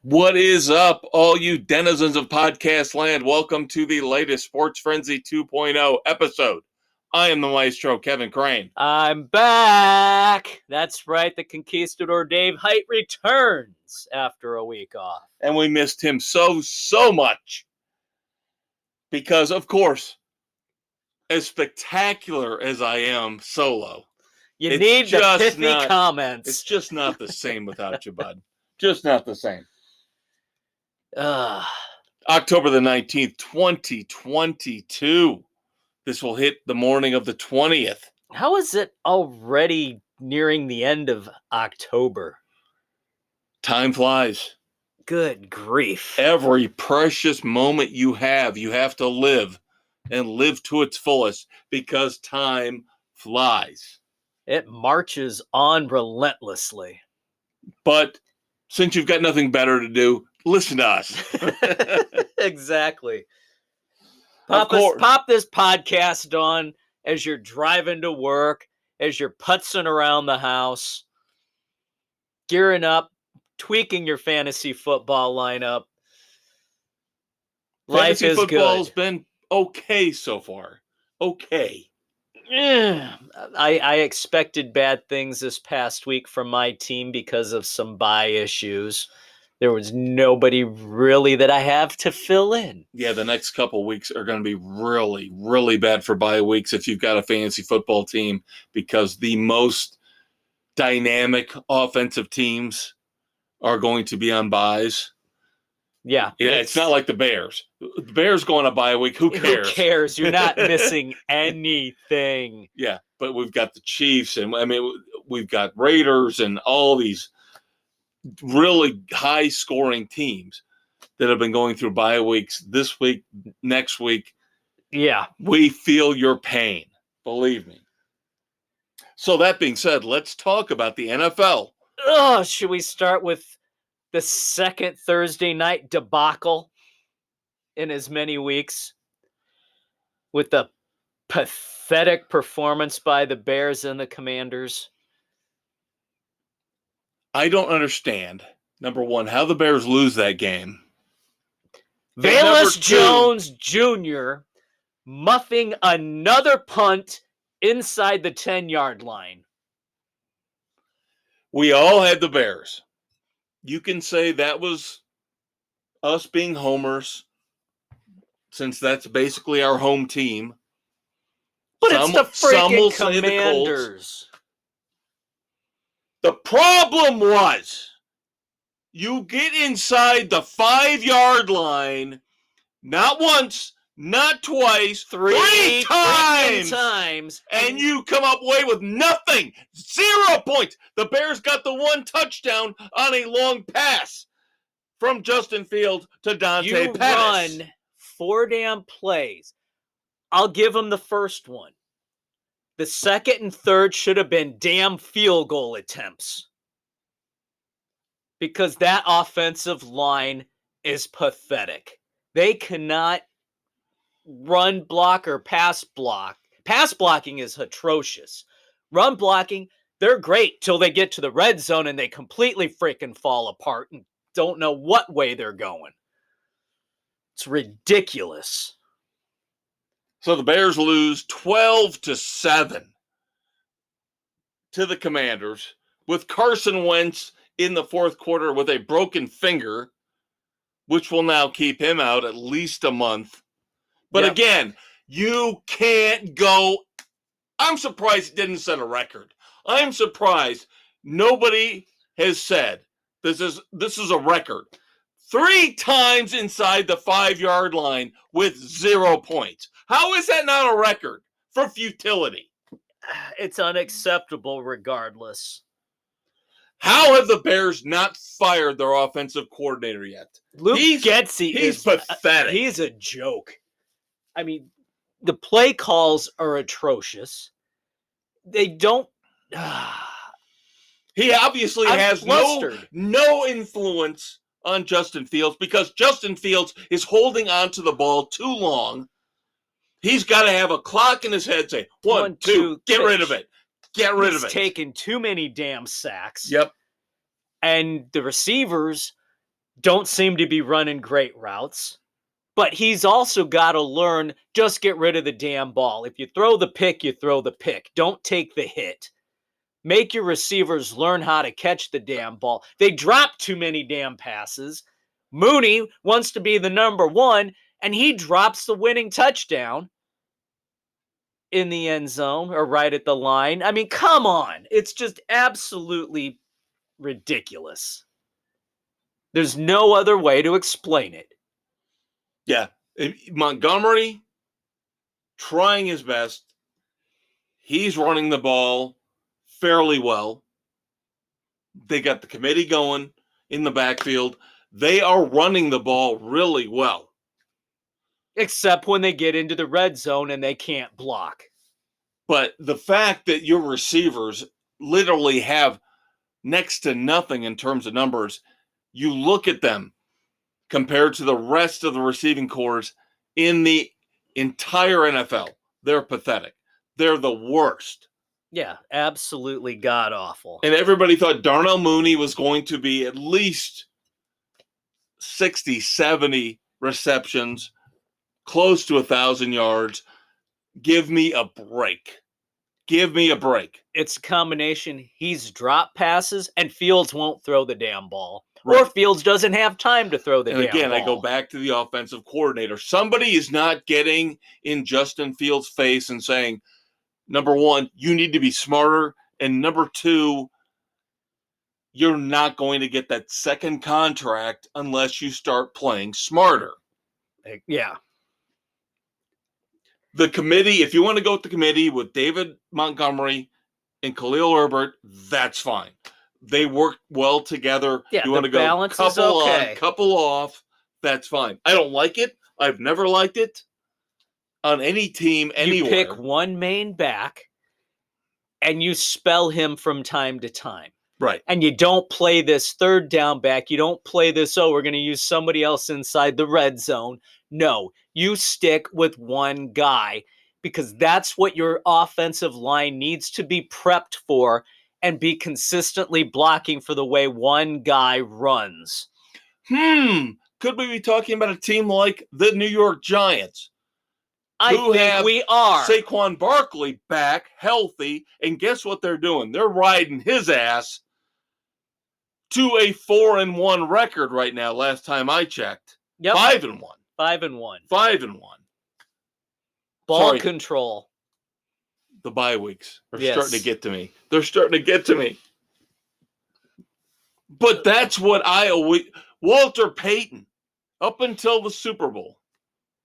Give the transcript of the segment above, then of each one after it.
What is up, all you denizens of podcast land? Welcome to the latest Sports Frenzy 2.0 episode. I am the maestro, Kevin Crane. I'm back. That's right. The conquistador Dave Height returns after a week off. And we missed him so much. Because, of course, as spectacular as I am solo, you need the pithy comments. It's just not the same without you, bud. Just not the same. October the 19th, 2022. This will hit the morning of the 20th. How is it already nearing the end of October? Time flies. Good grief. Every precious moment you have to live and live to its fullest because time flies. It marches on relentlessly. But since you've got nothing better to do, listen to us. Exactly. Pop this podcast on as you're driving to work, as you're putzing around the house, gearing up, tweaking your fantasy football lineup. Life is good. Fantasy football's been okay so far. Okay. I expected bad things this past week from my team because of some bye issues. There was nobody really that I have to fill in. Yeah, the next couple weeks are going to be really, really bad for bye weeks if you've got a fantasy football team because the most dynamic offensive teams are going to be on byes. Yeah. It's not like the Bears. The Bears go on a bye week. Who cares? Who cares? You're not missing anything. Yeah, but we've got the Chiefs, and we've got Raiders and all these really high-scoring teams that have been going through bye weeks this week, next week. Yeah. We feel your pain. Believe me. So that being said, let's talk about the NFL. Should we start with the second Thursday night debacle in as many weeks with the pathetic performance by the Bears and the Commanders? I don't understand, number one, how the Bears lose that game. Velus Jones Jr. muffing another punt inside the 10-yard line. We all had the Bears. You can say that was us being homers, since that's basically our home team. But it's the freaking Commanders. The problem was you get inside the 5-yard line not once, not twice, three times, and you come up away with nothing. 0 points. The Bears got the one touchdown on a long pass from Justin Fields to Dante Pettis. You run 4 damn plays. I'll give them the first one. The second and third should have been damn field goal attempts. Because that offensive line is pathetic. They cannot run block or pass block. Pass blocking is atrocious. Run blocking, they're great till they get to the red zone and they completely freaking fall apart and don't know what way they're going. It's ridiculous. So the Bears lose 12-7 to the Commanders with Carson Wentz in the fourth quarter with a broken finger, which will now keep him out at least a month. But again, you can't go. I'm surprised it didn't set a record. I'm surprised nobody has said this is a record. 3 times inside the 5-yard line with 0 points. How is that not a record for futility? It's unacceptable regardless. How have the Bears not fired their offensive coordinator yet? Luke Getsy is pathetic. He's a joke. I mean, the play calls are atrocious. They don't... He obviously has no influence on Justin Fields because Justin Fields is holding on to the ball too long. He's got to have a clock in his head saying, 1, 2, get rid of it. Get rid of it. He's taken too many damn sacks. Yep. And the receivers don't seem to be running great routes. But he's also got to learn, just get rid of the damn ball. If you throw the pick, you throw the pick. Don't take the hit. Make your receivers learn how to catch the damn ball. They drop too many damn passes. Mooney wants to be the number one, and he drops the winning touchdown in the end zone or right at the line. I mean, come on. It's just absolutely ridiculous. There's no other way to explain it. Yeah. Montgomery trying his best. He's running the ball fairly well. They got the committee going in the backfield. They are running the ball really well. Except when they get into the red zone and they can't block. But the fact that your receivers literally have next to nothing in terms of numbers, you look at them compared to the rest of the receiving corps in the entire NFL, they're pathetic. They're the worst. Yeah, absolutely god-awful. And everybody thought Darnell Mooney was going to be at least 60, 70 receptions, close to 1,000 yards. Give me a break. Give me a break. It's a combination. He's dropped passes, and Fields won't throw the damn ball. Right. Or Fields doesn't have time to throw the And damn again, ball. I go back to the offensive coordinator. Somebody is not getting in Justin Fields' face and saying, number one, you need to be smarter. And number two, you're not going to get that second contract unless you start playing smarter. Yeah. The committee, if you want to go with the committee with David Montgomery and Khalil Herbert, that's fine. They work well together. Yeah, you want to go balance is couple okay. on, couple off, that's fine. I don't like it. I've never liked it on any team anywhere. You pick one main back and you spell him from time to time. Right. And you don't play this third down back. You don't play this, we're going to use somebody else inside the red zone. No, you stick with one guy because that's what your offensive line needs to be prepped for and be consistently blocking for the way one guy runs. Could we be talking about a team like the New York Giants? I think we are. Saquon Barkley back, healthy, and guess what they're doing? They're riding his ass to a 4-1 record right now, last time I checked. Yep. 5-1. 5-1. 5-1. Ball control. The bye weeks are starting to get to me. They're starting to get to me. But that's what Walter Payton, up until the Super Bowl,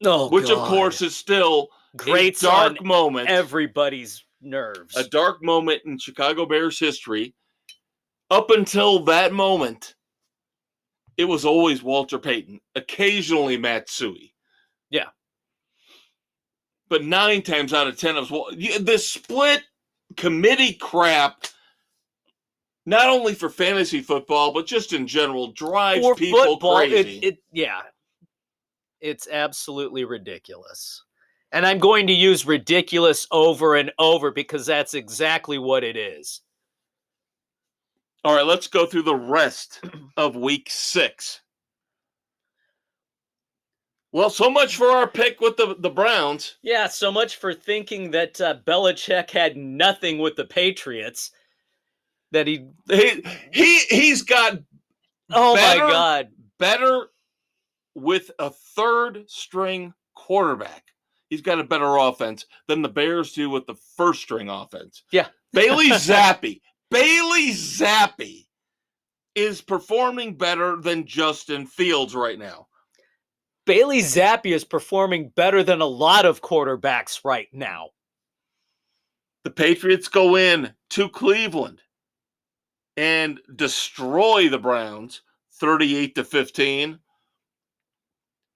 which of course is still great, a dark moment. Everybody's nerves. A dark moment in Chicago Bears history. Up until that moment, it was always Walter Payton, occasionally Matsui. Yeah. But 9 times out of 10, it was this split committee crap, not only for fantasy football, but just in general, drives people football, crazy. It's absolutely ridiculous. And I'm going to use ridiculous over and over because that's exactly what it is. All right, let's go through the rest of week 6. Well, so much for our pick with the Browns. Yeah, so much for thinking that Belichick had nothing with the Patriots. That he's got my God, better with a third string quarterback. He's got a better offense than the Bears do with the first string offense. Yeah. Bailey Zappi is performing better than Justin Fields right now. Bailey Zappi is performing better than a lot of quarterbacks right now. The Patriots go in to Cleveland and destroy the Browns 38-15.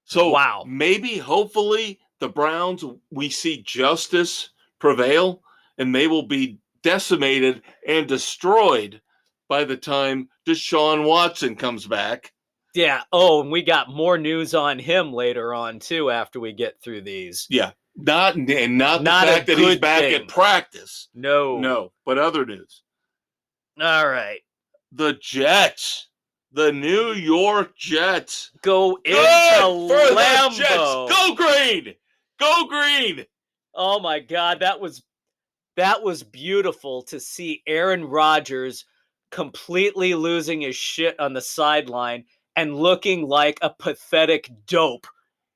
So wow. Maybe, hopefully, the Browns, we see justice prevail, and they will be decimated and destroyed by the time Deshaun Watson comes back. Yeah. Oh, and we got more news on him later on, too, after we get through these. Yeah. Not the fact that he's back at practice. No. But other news. All right. The Jets The New York Jets. Go into Good for the Lambeau. Jets. Go green. Go green. Oh my God, that was beautiful to see Aaron Rodgers completely losing his shit on the sideline and looking like a pathetic dope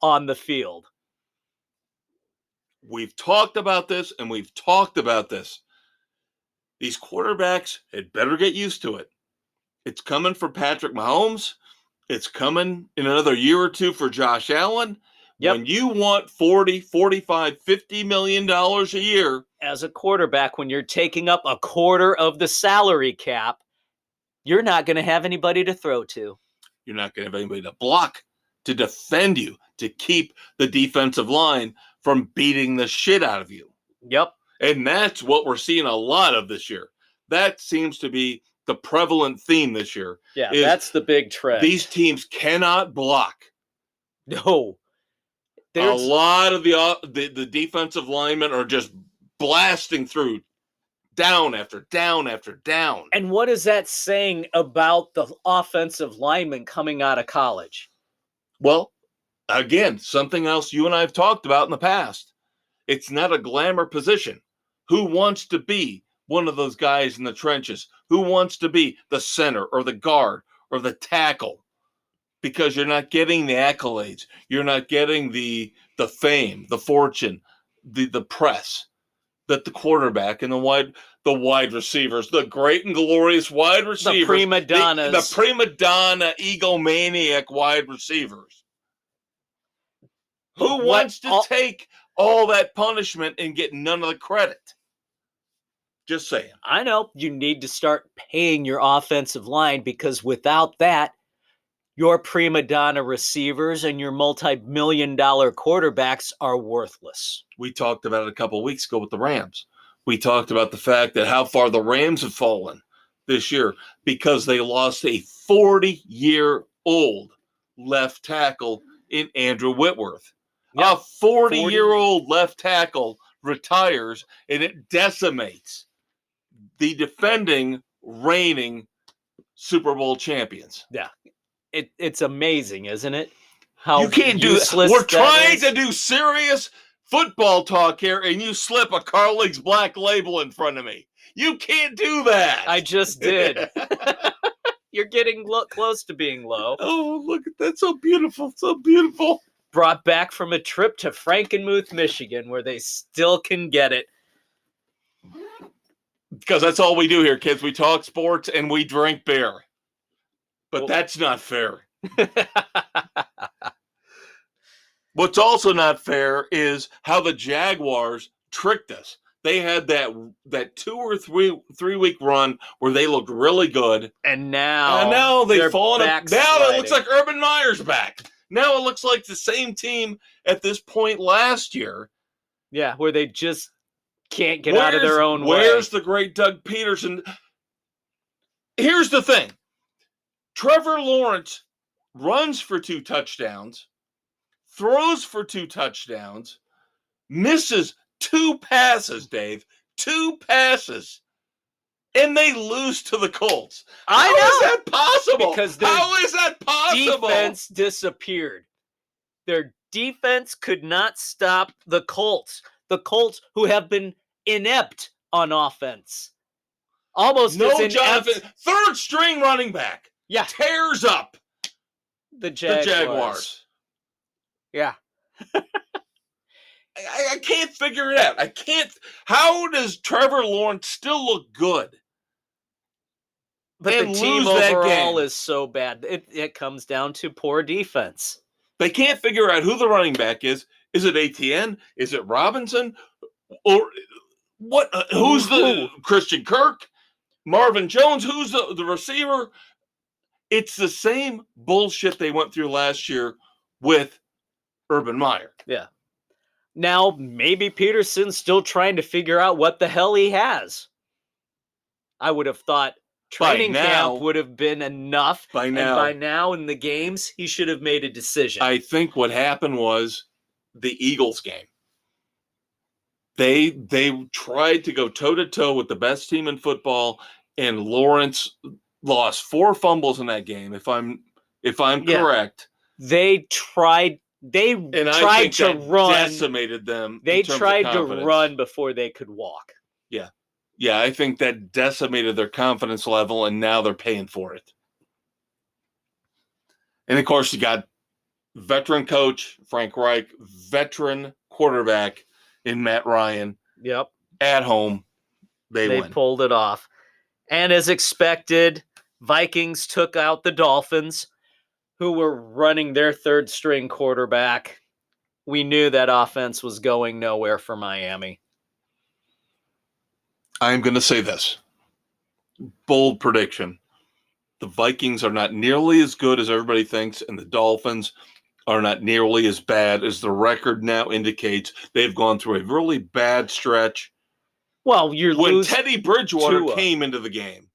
on the field. We've talked about this and we've talked about this. These quarterbacks had better get used to it. It's coming for Patrick Mahomes. It's coming in another year or two for Josh Allen. Yep. When you want 40, 45, $50 million a year. As a quarterback, when you're taking up a quarter of the salary cap, you're not going to have anybody to throw to. You're not going to have anybody to block, to defend you, to keep the defensive line from beating the shit out of you. Yep. And that's what we're seeing a lot of this year. That seems to be the prevalent theme this year. Yeah, that's the big trend. These teams cannot block. No. A lot of the defensive linemen are just blasting through down after down after down. And what is that saying about the offensive linemen coming out of college? Well, again, something else you and I have talked about in the past. It's not a glamour position. Who wants to be one of those guys in the trenches? Who wants to be the center or the guard or the tackle? Because you're not getting the accolades. You're not getting the fame, the fortune, the press that the quarterback and the wide receivers, the great and glorious wide receivers, the prima donnas, the prima donna, egomaniac wide receivers. Who wants to take all that punishment and get none of the credit? Just saying. I know you need to start paying your offensive line, because without that, your prima donna receivers and your multi-million-dollar quarterbacks are worthless. We talked about it a couple of weeks ago with the Rams. We talked about the fact that how far the Rams have fallen this year because they lost a 40-year-old left tackle in Andrew Whitworth. Yep. A 40-year-old left tackle retires, and it decimates the defending, reigning Super Bowl champions. Yeah. It's amazing, isn't it? How you can't do this. We're trying to do serious football talk here, and you slip a Carling's Black Label in front of me. You can't do that. I just did. You're getting close to being low. Oh, look at that. So beautiful. So beautiful. Brought back from a trip to Frankenmuth, Michigan, where they still can get it. Because that's all we do here, kids. We talk sports and we drink beer. But that's not fair. What's also not fair is how the Jaguars tricked us. They had that 2 or 3 week run where they looked really good. And now they've fallen up. Now it looks like Urban Meyer's back. Now it looks like the same team at this point last year. Yeah, where they just can't get out of their own way. Where's the great Doug Peterson? Here's the thing. Trevor Lawrence runs for 2 touchdowns, throws for 2 touchdowns, misses 2 passes, Dave. 2 passes. And they lose to the Colts. How is that possible? Because how is that possible? Defense disappeared. Their defense could not stop the Colts. The Colts, who have been inept on offense. Almost no as inept. Jonathan. 3rd string running back. Yeah. Tears up the Jaguars. Yeah. I can't figure it out. How does Trevor Lawrence still look good? But the team overall is so bad. It comes down to poor defense. They can't figure out who the running back is. Is it ATN? Is it Robinson? Or what? Who's the Christian Kirk? Marvin Jones? Who's the receiver? It's the same bullshit they went through last year with Urban Meyer. Yeah. Now, maybe Peterson's still trying to figure out what the hell he has. I would have thought training camp would have been enough. By now in the games, he should have made a decision. I think what happened was the Eagles game. They tried to go toe-to-toe with the best team in football, and Lawrence lost 4 fumbles in that game, if I'm correct. They tried And I think to that run. decimated them. They in terms tried of to confidence. run before they could walk. Yeah, I think that decimated their confidence level, and now they're paying for it. And of course, you got veteran coach Frank Reich, veteran quarterback in Matt Ryan. Yep. At home, they win. Pulled it off. And as expected, Vikings took out the Dolphins, who were running their third string quarterback. We knew that offense was going nowhere for Miami. I'm going to say this. Bold prediction. The Vikings are not nearly as good as everybody thinks, and the Dolphins are not nearly as bad as the record now indicates. They've gone through a really bad stretch. Well, when Teddy Bridgewater came into the game,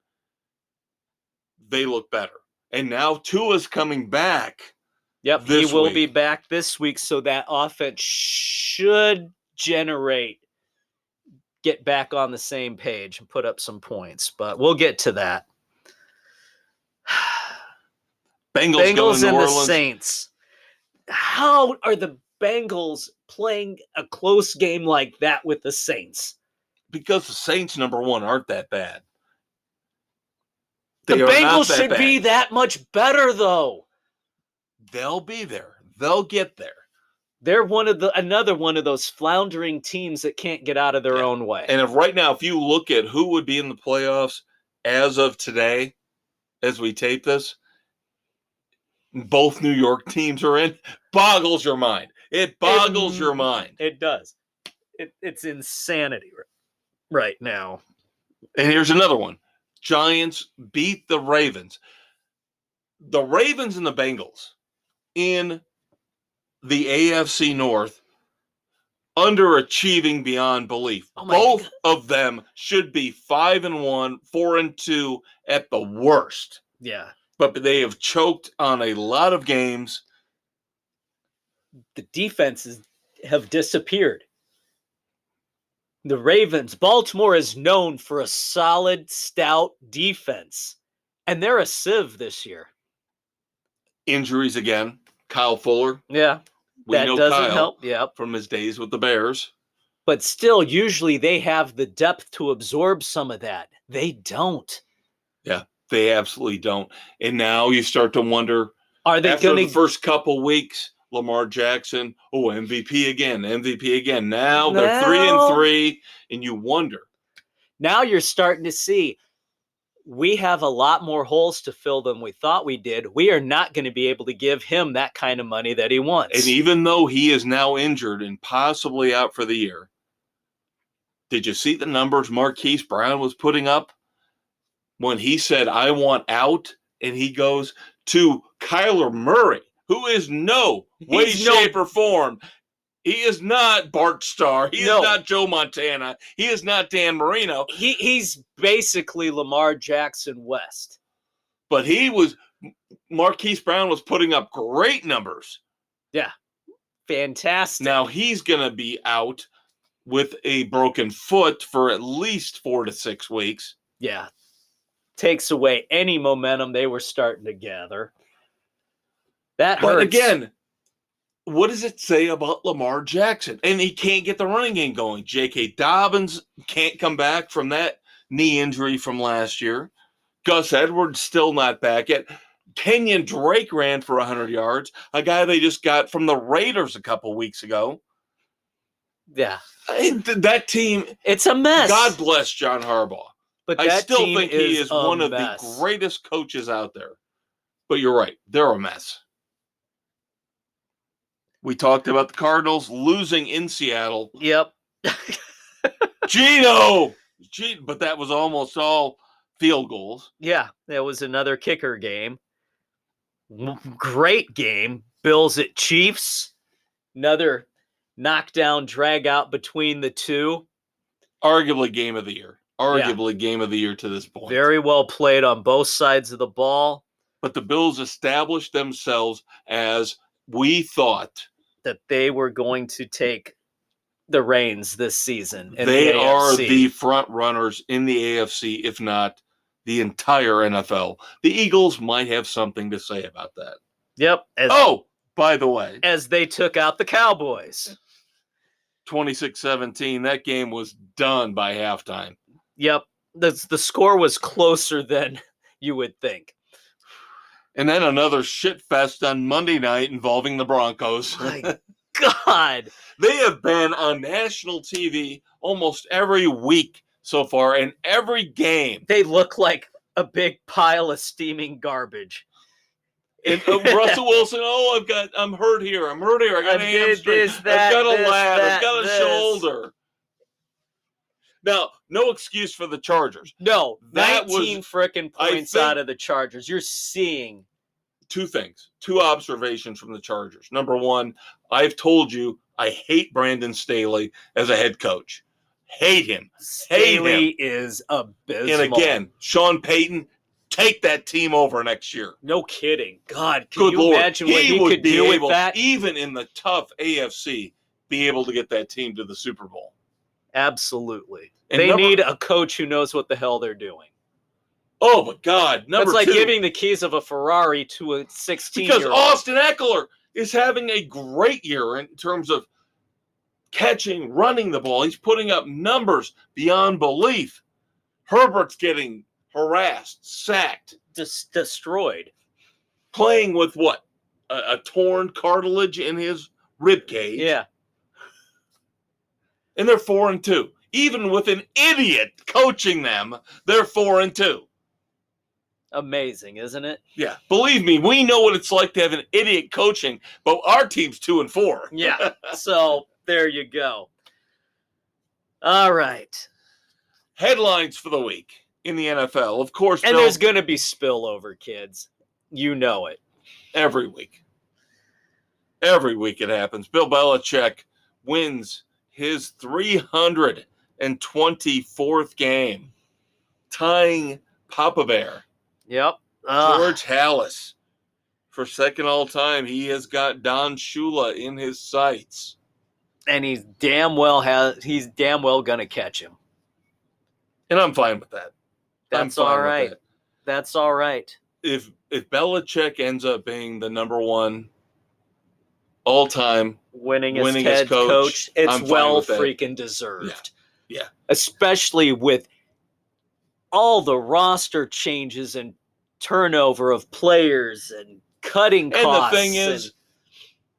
they look better. And now Tua's coming back. Yep, he will be back this week, so that offense should get back on the same page and put up some points. But we'll get to that. Bengals and the Saints. How are the Bengals playing a close game like that with the Saints? Because the Saints, number one, aren't that bad. The Bengals should be that much better, though. They'll be there. They'll get there. They're another one of those floundering teams that can't get out of their own way. And right now, if you look at who would be in the playoffs as of today, as we tape this, both New York teams are in. Boggles your mind. It boggles your mind. It does. It's insanity right now. And here's another one. Giants beat the Ravens. The Ravens and the Bengals in the AFC North underachieving beyond belief. Both of them should be 5-1, 4-2 at the worst. Yeah. But they have choked on a lot of games. The defenses have disappeared. The Ravens, Baltimore is known for a solid, stout defense. And they're a sieve this year. Injuries again. Kyle Fuller. Yeah. We know doesn't Kyle help. Yep. From his days with the Bears. But still, usually they have the depth to absorb some of that. They don't. Yeah, they absolutely don't. And now you start to wonder, are they after the first couple weeks, Lamar Jackson, MVP again. Now they're 3-3, and you wonder. Now you're starting to see we have a lot more holes to fill than we thought we did. We are not going to be able to give him that kind of money that he wants. And even though he is now injured and possibly out for the year, did you see the numbers Marquise Brown was putting up when he said, I want out? And he goes to Kyler Murray, who is no way, shape, or form. He is not Bart Starr. He is not Joe Montana. He is not Dan Marino. He's basically Lamar Jackson West. But Marquise Brown was putting up great numbers. Yeah. Fantastic. Now he's going to be out with a broken foot for at least 4 to 6 weeks. Yeah. Takes away any momentum they were starting to gather. That hurts. But again, what does it say about Lamar Jackson? And he can't get the running game going. J.K. Dobbins can't come back from that knee injury from last year. Gus Edwards still not back yet. Kenyon Drake ran for 100 yards, a guy they just got from the Raiders a couple weeks ago. Yeah. That team, it's a mess. God bless John Harbaugh. But I still think he is one of the greatest coaches out there. But you're right. They're a mess. We talked about the Cardinals losing in Seattle. Yep. Gino! But that was almost all field goals. Yeah, that was another kicker game. Great game. Bills at Chiefs. Another knockdown, drag out between the two. Arguably game of the year. Game of the year to this point. Very well played on both sides of the ball. But the Bills established themselves as we thought that they were going to take the reins this season. They are the front runners in the AFC, if not the entire NFL. The Eagles might have something to say about that. Yep. By the way, as they took out the Cowboys. 26-17, that game was done by halftime. Yep. The score was closer than you would think. And then another shit fest on Monday night involving the Broncos. My God. They have been on national TV almost every week so far, and every game. They look like a big pile of steaming garbage. And Russell Wilson, I'm hurt here. I got a hamstring. I've got a lat. I've got a shoulder. Now, no excuse for the Chargers. No, that 19 frickin' points out of the Chargers. You're seeing two things, two observations from the Chargers. Number one, I've told you I hate Brandon Staley as a head coach. Hate him. Staley is abysmal. And again, Sean Payton, take that team over next year. No kidding. God, can Good you Lord. imagine what he could do with that? Even in the tough AFC, be able to get that team to the Super Bowl. Absolutely. And they need a coach who knows what the hell they're doing. Oh, my God. That's like giving the keys of a Ferrari to a 16-year-old. Because Austin Eckler is having a great year in terms of catching, running the ball. He's putting up numbers beyond belief. Herbert's getting harassed, sacked. Destroyed. Playing with what? A torn cartilage in his rib cage. Yeah. And they're 4-2. Even with an idiot coaching them, they're 4-2. Amazing, isn't it? Yeah. Believe me, we know what it's like to have an idiot coaching, but our team's 2-4. Yeah. So there you go. All right. Headlines for the week in the NFL. Of course, and there's going to be spillover, kids. You know it. Every week. Every week it happens. Bill Belichick wins his 324th game, tying Papa Bear. Yep. George Halas. For second all time, he has got Don Shula in his sights. And he's damn well going to catch him. And I'm fine with that. That's all right. That's all right. If Belichick ends up being the number one all-time winningest head coach, it's well freaking deserved. Yeah. Especially with all the roster changes and turnover of players and cutting costs. And the thing is,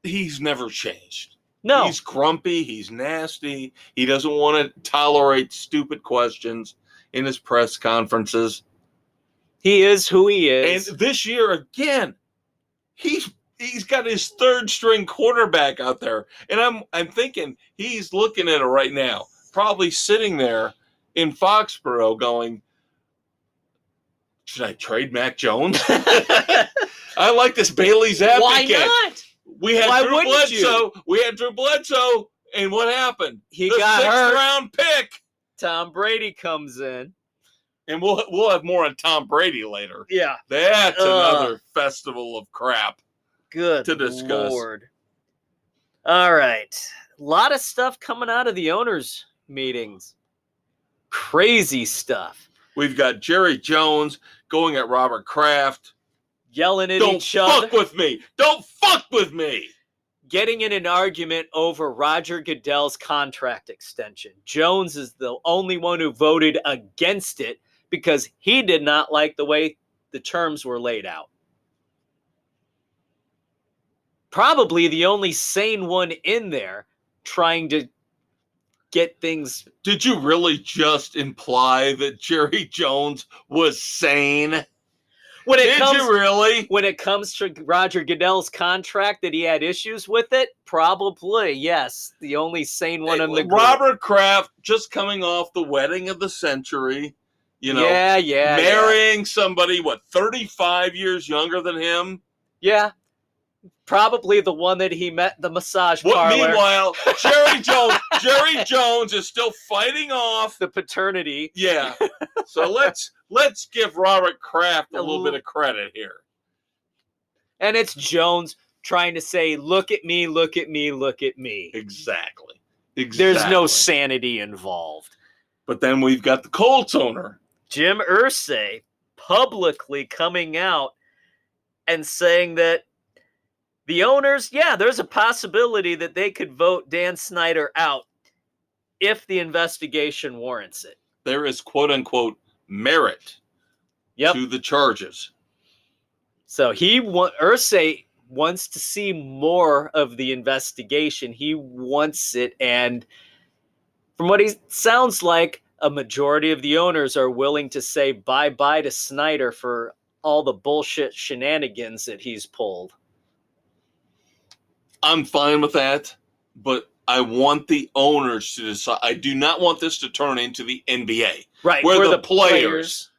he's never changed. No. He's grumpy. He's nasty. He doesn't want to tolerate stupid questions in his press conferences. He is who he is. And this year, again, he's got his third string quarterback out there. And I'm thinking he's looking at it right now, probably sitting there in Foxborough going, should I trade Mac Jones? I like this Bailey Zappi Why kid. not? We had Drew Bledsoe. We had Drew Bledsoe, and what happened? He got hurt. 6th round pick. Tom Brady comes in, and we'll have more on Tom Brady later. Yeah, that's another festival of crap. Good to discuss. Lord. All right, a lot of stuff coming out of the owners' meetings. Crazy stuff. We've got Jerry Jones going at Robert Kraft. Yelling at each other. Don't fuck with me. Don't fuck with me. Getting in an argument over Roger Goodell's contract extension. Jones is the only one who voted against it because he did not like the way the terms were laid out. Probably the only sane one in there trying to get things. Did you really just imply that Jerry Jones was sane? Did you really? When it comes to Roger Goodell's contract, that he had issues with it? Probably, yes. The only sane one in the group. Robert Kraft just coming off the wedding of the century. You know, marrying somebody, 35 years younger than him? Yeah. Probably the one that he met the massage parlor. Meanwhile, Jerry Jones is still fighting off the paternity. Yeah. So let's give Robert Kraft a little bit of credit here. And it's Jones trying to say, look at me, look at me, look at me. Exactly. There's no sanity involved. But then we've got the Colts owner, Jim Irsay, publicly coming out and saying that the owners, yeah, there's a possibility that they could vote Dan Snyder out if the investigation warrants it. There is quote unquote merit to the charges. So Irsay wants to see more of the investigation. He wants it, and from what he sounds like, a majority of the owners are willing to say bye-bye to Snyder for all the bullshit shenanigans that he's pulled. I'm fine with that, but I want the owners to decide. I do not want this to turn into the NBA, right? Where the players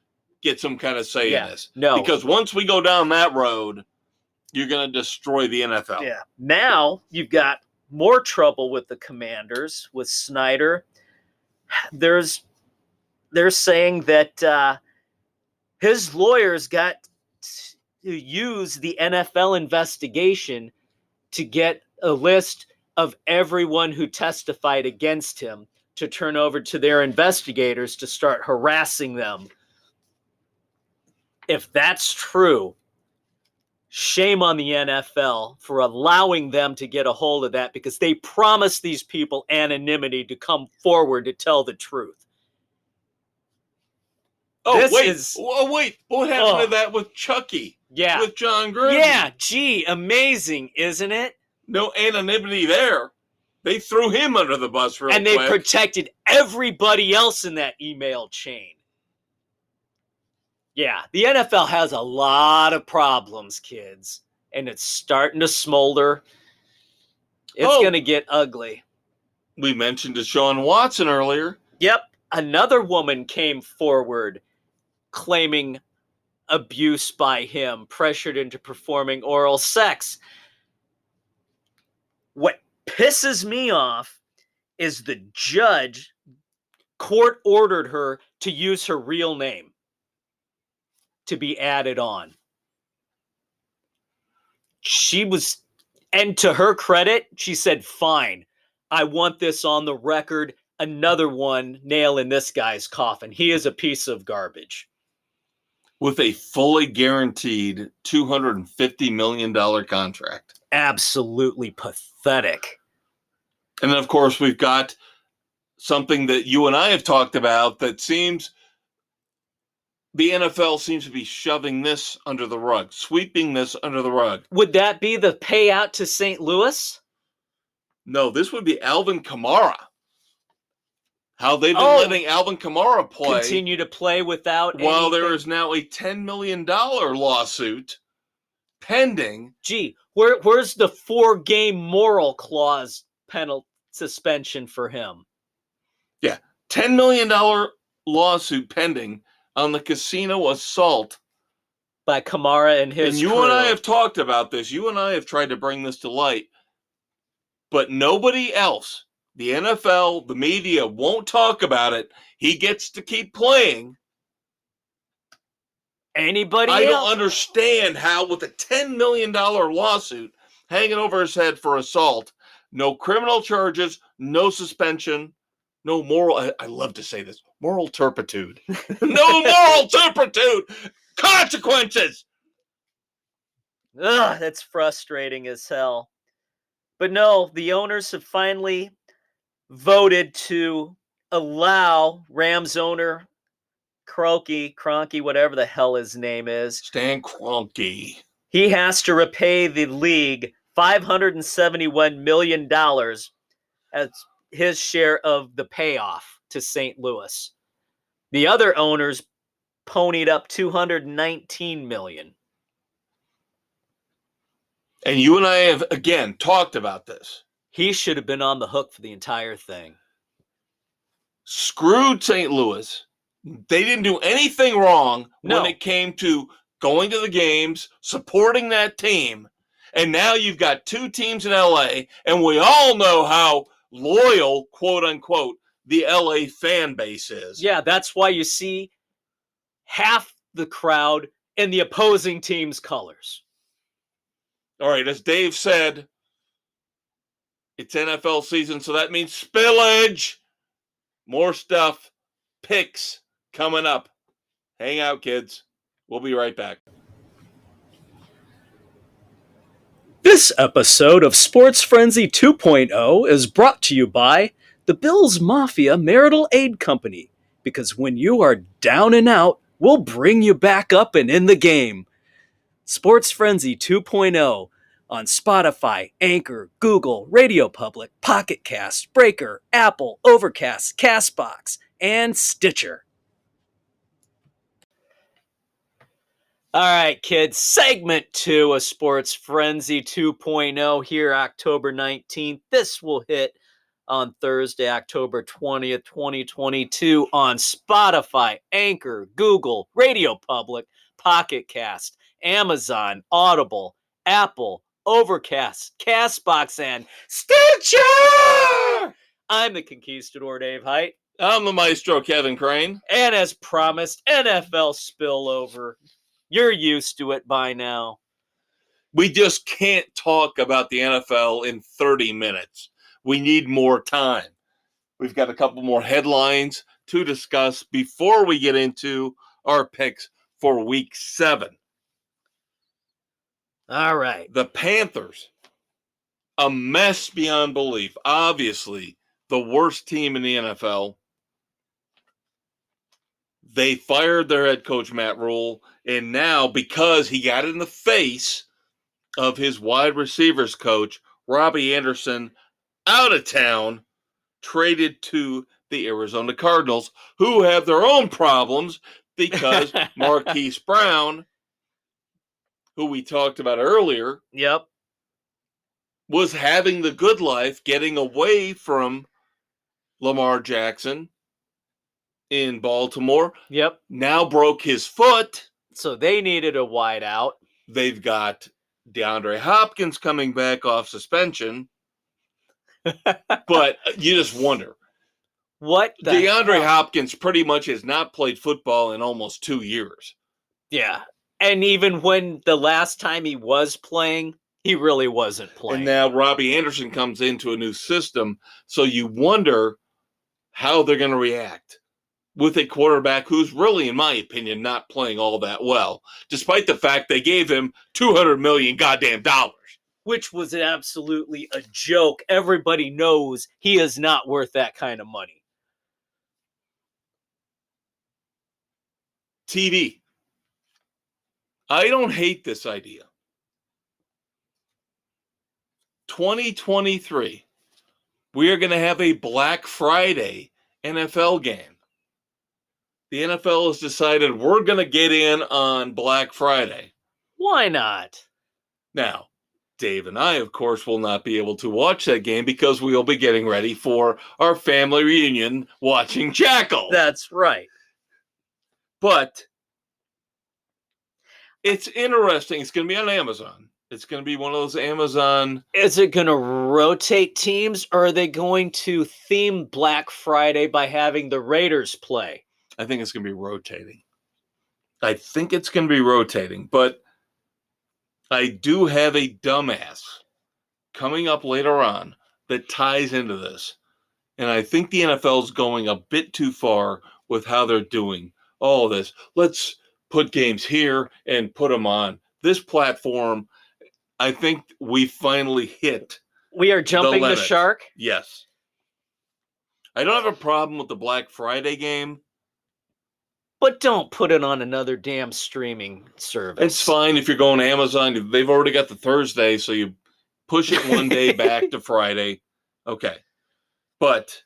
get some kind of say in this. No, because once we go down that road, you're going to destroy the NFL. Yeah. Now you've got more trouble with the Commanders with Snyder. They're saying that his lawyers got to use the NFL investigation to get a list of everyone who testified against him to turn over to their investigators to start harassing them. If that's true, shame on the NFL for allowing them to get a hold of that, because they promised these people anonymity to come forward to tell the truth. Wait. What happened to that with Chucky? Yeah. With John Gruden? Yeah, gee, amazing, isn't it? No anonymity there. They threw him under the bus real quick. And they protected everybody else in that email chain. Yeah, the NFL has a lot of problems, kids. And it's starting to smolder. It's going to get ugly. We mentioned Deshaun Watson earlier. Yep. Another woman came forward claiming abuse by him, pressured into performing oral sex. What pisses me off is the judge court ordered her to use her real name to be added on. And to her credit, she said, fine, I want this on the record. Another one nail in this guy's coffin. He is a piece of garbage. With a fully guaranteed $250 million contract. Absolutely pathetic. And then, of course, we've got something that you and I have talked about that seems the NFL seems to be shoving this under the rug, sweeping this under the rug. Would that be the payout to St. Louis? No, this would be Alvin Kamara. How they've been letting Alvin Kamara play. Continue to play without while anything. There is now a $10 million lawsuit pending. Gee, where's the 4-game moral clause penalty suspension for him? Yeah, $10 million lawsuit pending on the casino assault by Kamara and his crew. And I have talked about this. You and I have tried to bring this to light. But nobody else, the NFL, the media, won't talk about it. He gets to keep playing. Anybody else? I don't understand how, with a $10 million lawsuit hanging over his head for assault, no criminal charges, no suspension, no moral, I love to say this, moral turpitude. No moral turpitude! Consequences! Ugh, that's frustrating as hell. But no, the owners have finally voted to allow Rams owner Kroenke, whatever the hell his name is. Stan Kroenke. He has to repay the league $571 million as his share of the payoff to St. Louis. The other owners ponied up $219 million. And you and I have, again, talked about this. He should have been on the hook for the entire thing. Screwed St. Louis. They didn't do anything wrong when it came to going to the games, supporting that team. And now you've got two teams in LA, and we all know how loyal, quote unquote, the LA fan base is. Yeah, that's why you see half the crowd in the opposing team's colors. All right, as Dave said, it's NFL season, so that means spillage. More stuff, picks coming up. Hang out, kids. We'll be right back. This episode of Sports Frenzy 2.0 is brought to you by the Bills Mafia Marital Aid Company, because when you are down and out, we'll bring you back up and in the game. Sports Frenzy 2.0 on Spotify, Anchor, Google, Radio Public, Pocket Cast, Breaker, Apple, Overcast, Castbox, and Stitcher. All right, kids, segment 2 of Sports Frenzy 2.0 here, October 19th. This will hit on Thursday, October 20th, 2022 on Spotify, Anchor, Google, Radio Public, Pocket Cast, Amazon, Audible, Apple, Overcast, Castbox, and Stitcher! I'm the Conquistador, Dave Height. I'm the maestro, Kevin Crane. And as promised, NFL spillover. You're used to it by now. We just can't talk about the NFL in 30 minutes. We need more time. We've got a couple more headlines to discuss before we get into our picks for Week 7. All right. The Panthers, a mess beyond belief. Obviously, the worst team in the NFL. They fired their head coach, Matt Rule, and now, because he got in the face of his wide receivers coach, Robbie Anderson, out of town, traded to the Arizona Cardinals, who have their own problems because Marquise Brown, who we talked about earlier, Yep. was having the good life, getting away from Lamar Jackson in Baltimore. Yep. Now broke his foot. So they needed a wide out. They've got DeAndre Hopkins coming back off suspension. But you just wonder. What the DeAndre hell? Hopkins pretty much has not played football in almost 2 years. Yeah. And even when the last time he was playing, he really wasn't playing. And now Robbie Anderson comes into a new system. So you wonder how they're going to react with a quarterback who's really, in my opinion, not playing all that well, despite the fact they gave him $200 million goddamn dollars. Which was absolutely a joke. Everybody knows he is not worth that kind of money. TV. I don't hate this idea. 2023, we are going to have a Black Friday NFL game. The NFL has decided we're going to get in on Black Friday. Why not? Now, Dave and I, of course, will not be able to watch that game because we will be getting ready for our family reunion watching Jackal. That's right. But it's interesting. It's going to be on Amazon. It's going to be one of those Amazon. Is it going to rotate teams, or are they going to theme Black Friday by having the Raiders play? I think it's going to be rotating. But I do have a dumbass coming up later on that ties into this. And I think the NFL is going a bit too far with how they're doing all this. Let's put games here and put them on this platform. I think we finally hit. We are jumping the shark? Yes. I don't have a problem with the Black Friday game. But don't put it on another damn streaming service. It's fine if you're going to Amazon. They've already got the Thursday, so you push it one day back to Friday. Okay. But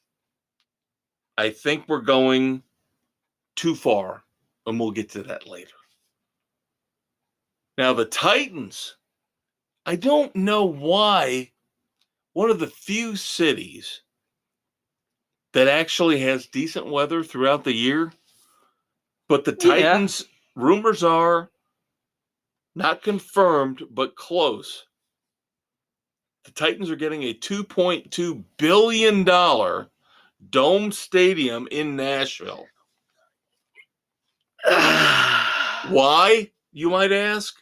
I think we're going too far, and we'll get to that later. Now, the Titans, I don't know why one of the few cities that actually has decent weather throughout the year. But the Titans, rumors are not confirmed, but close. The Titans are getting a $2.2 billion dome stadium in Nashville. Why, you might ask?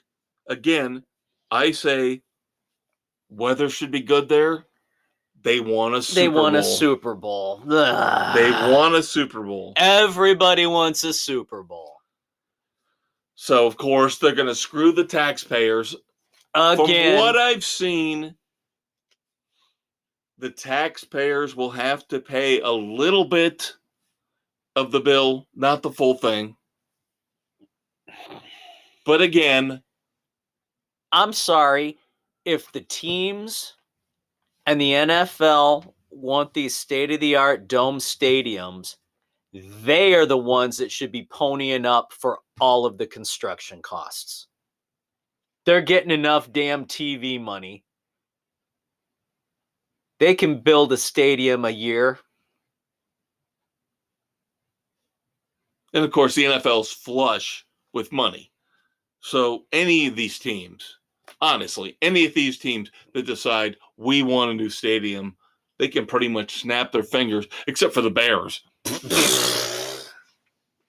Again, I say weather should be good there. They want a Super Bowl. They want a Super Bowl. They want a Super Bowl. Everybody wants a Super Bowl. So, of course, they're going to screw the taxpayers. Again. From what I've seen, the taxpayers will have to pay a little bit of the bill, not the full thing. But again, I'm sorry, if the teams and the NFL want these state-of-the-art dome stadiums, they are the ones that should be ponying up for all of the construction costs. They're getting enough damn TV money. They can build a stadium a year. and of course, the NFL's flush with money. So any of these teams, honestly, any of these teams that decide we want a new stadium, they can pretty much snap their fingers, except for the Bears,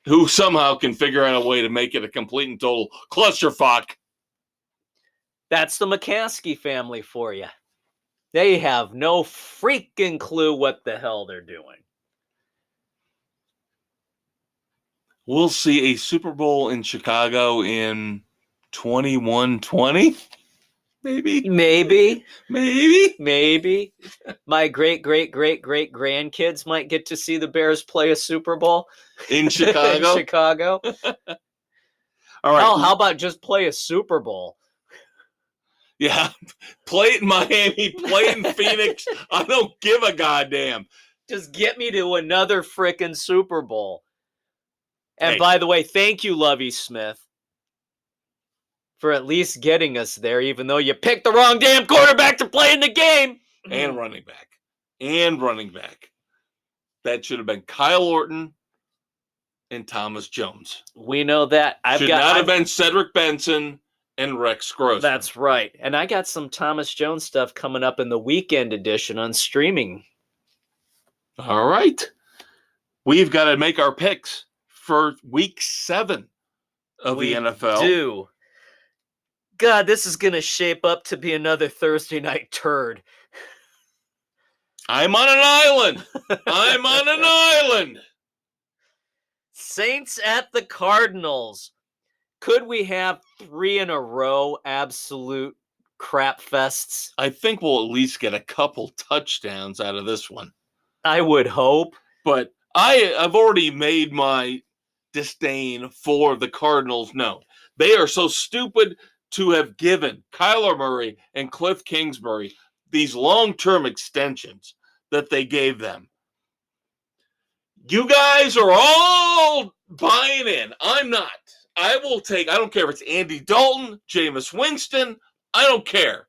who somehow can figure out a way to make it a complete and total clusterfuck. That's the McCaskey family for you. They have no freaking clue what the hell they're doing. We'll see a Super Bowl in Chicago in 2120. Maybe. My great grandkids might get to see the Bears play a Super Bowl In Chicago. All right. Oh, how about just play a Super Bowl? Yeah. Play it in Miami, play it in Phoenix. I don't give a goddamn. Just get me to another frickin' Super Bowl. And Hey. by the way, thank you, Lovie Smith, for at least getting us there, even though you picked the wrong damn quarterback to play in the game. And running back. That should have been Kyle Orton and Thomas Jones. We know that. Should not have been Cedric Benson and Rex Grossman. That's right. And I got some Thomas Jones stuff coming up in the weekend edition on streaming. All right. We've got to make our picks for week 7 of the NFL. Do. God, this is going to shape up to be another Thursday night turd. I'm on an island. Saints at the Cardinals. Could we have 3 in a row absolute crap fests? I think we'll at least get a couple touchdowns out of this one. I would hope. But I've already made my disdain for the Cardinals known. They are so stupid to have given Kyler Murray and Cliff Kingsbury these long-term extensions that they gave them. You guys are all buying in. I'm not. I don't care if it's Andy Dalton, Jameis Winston. I don't care.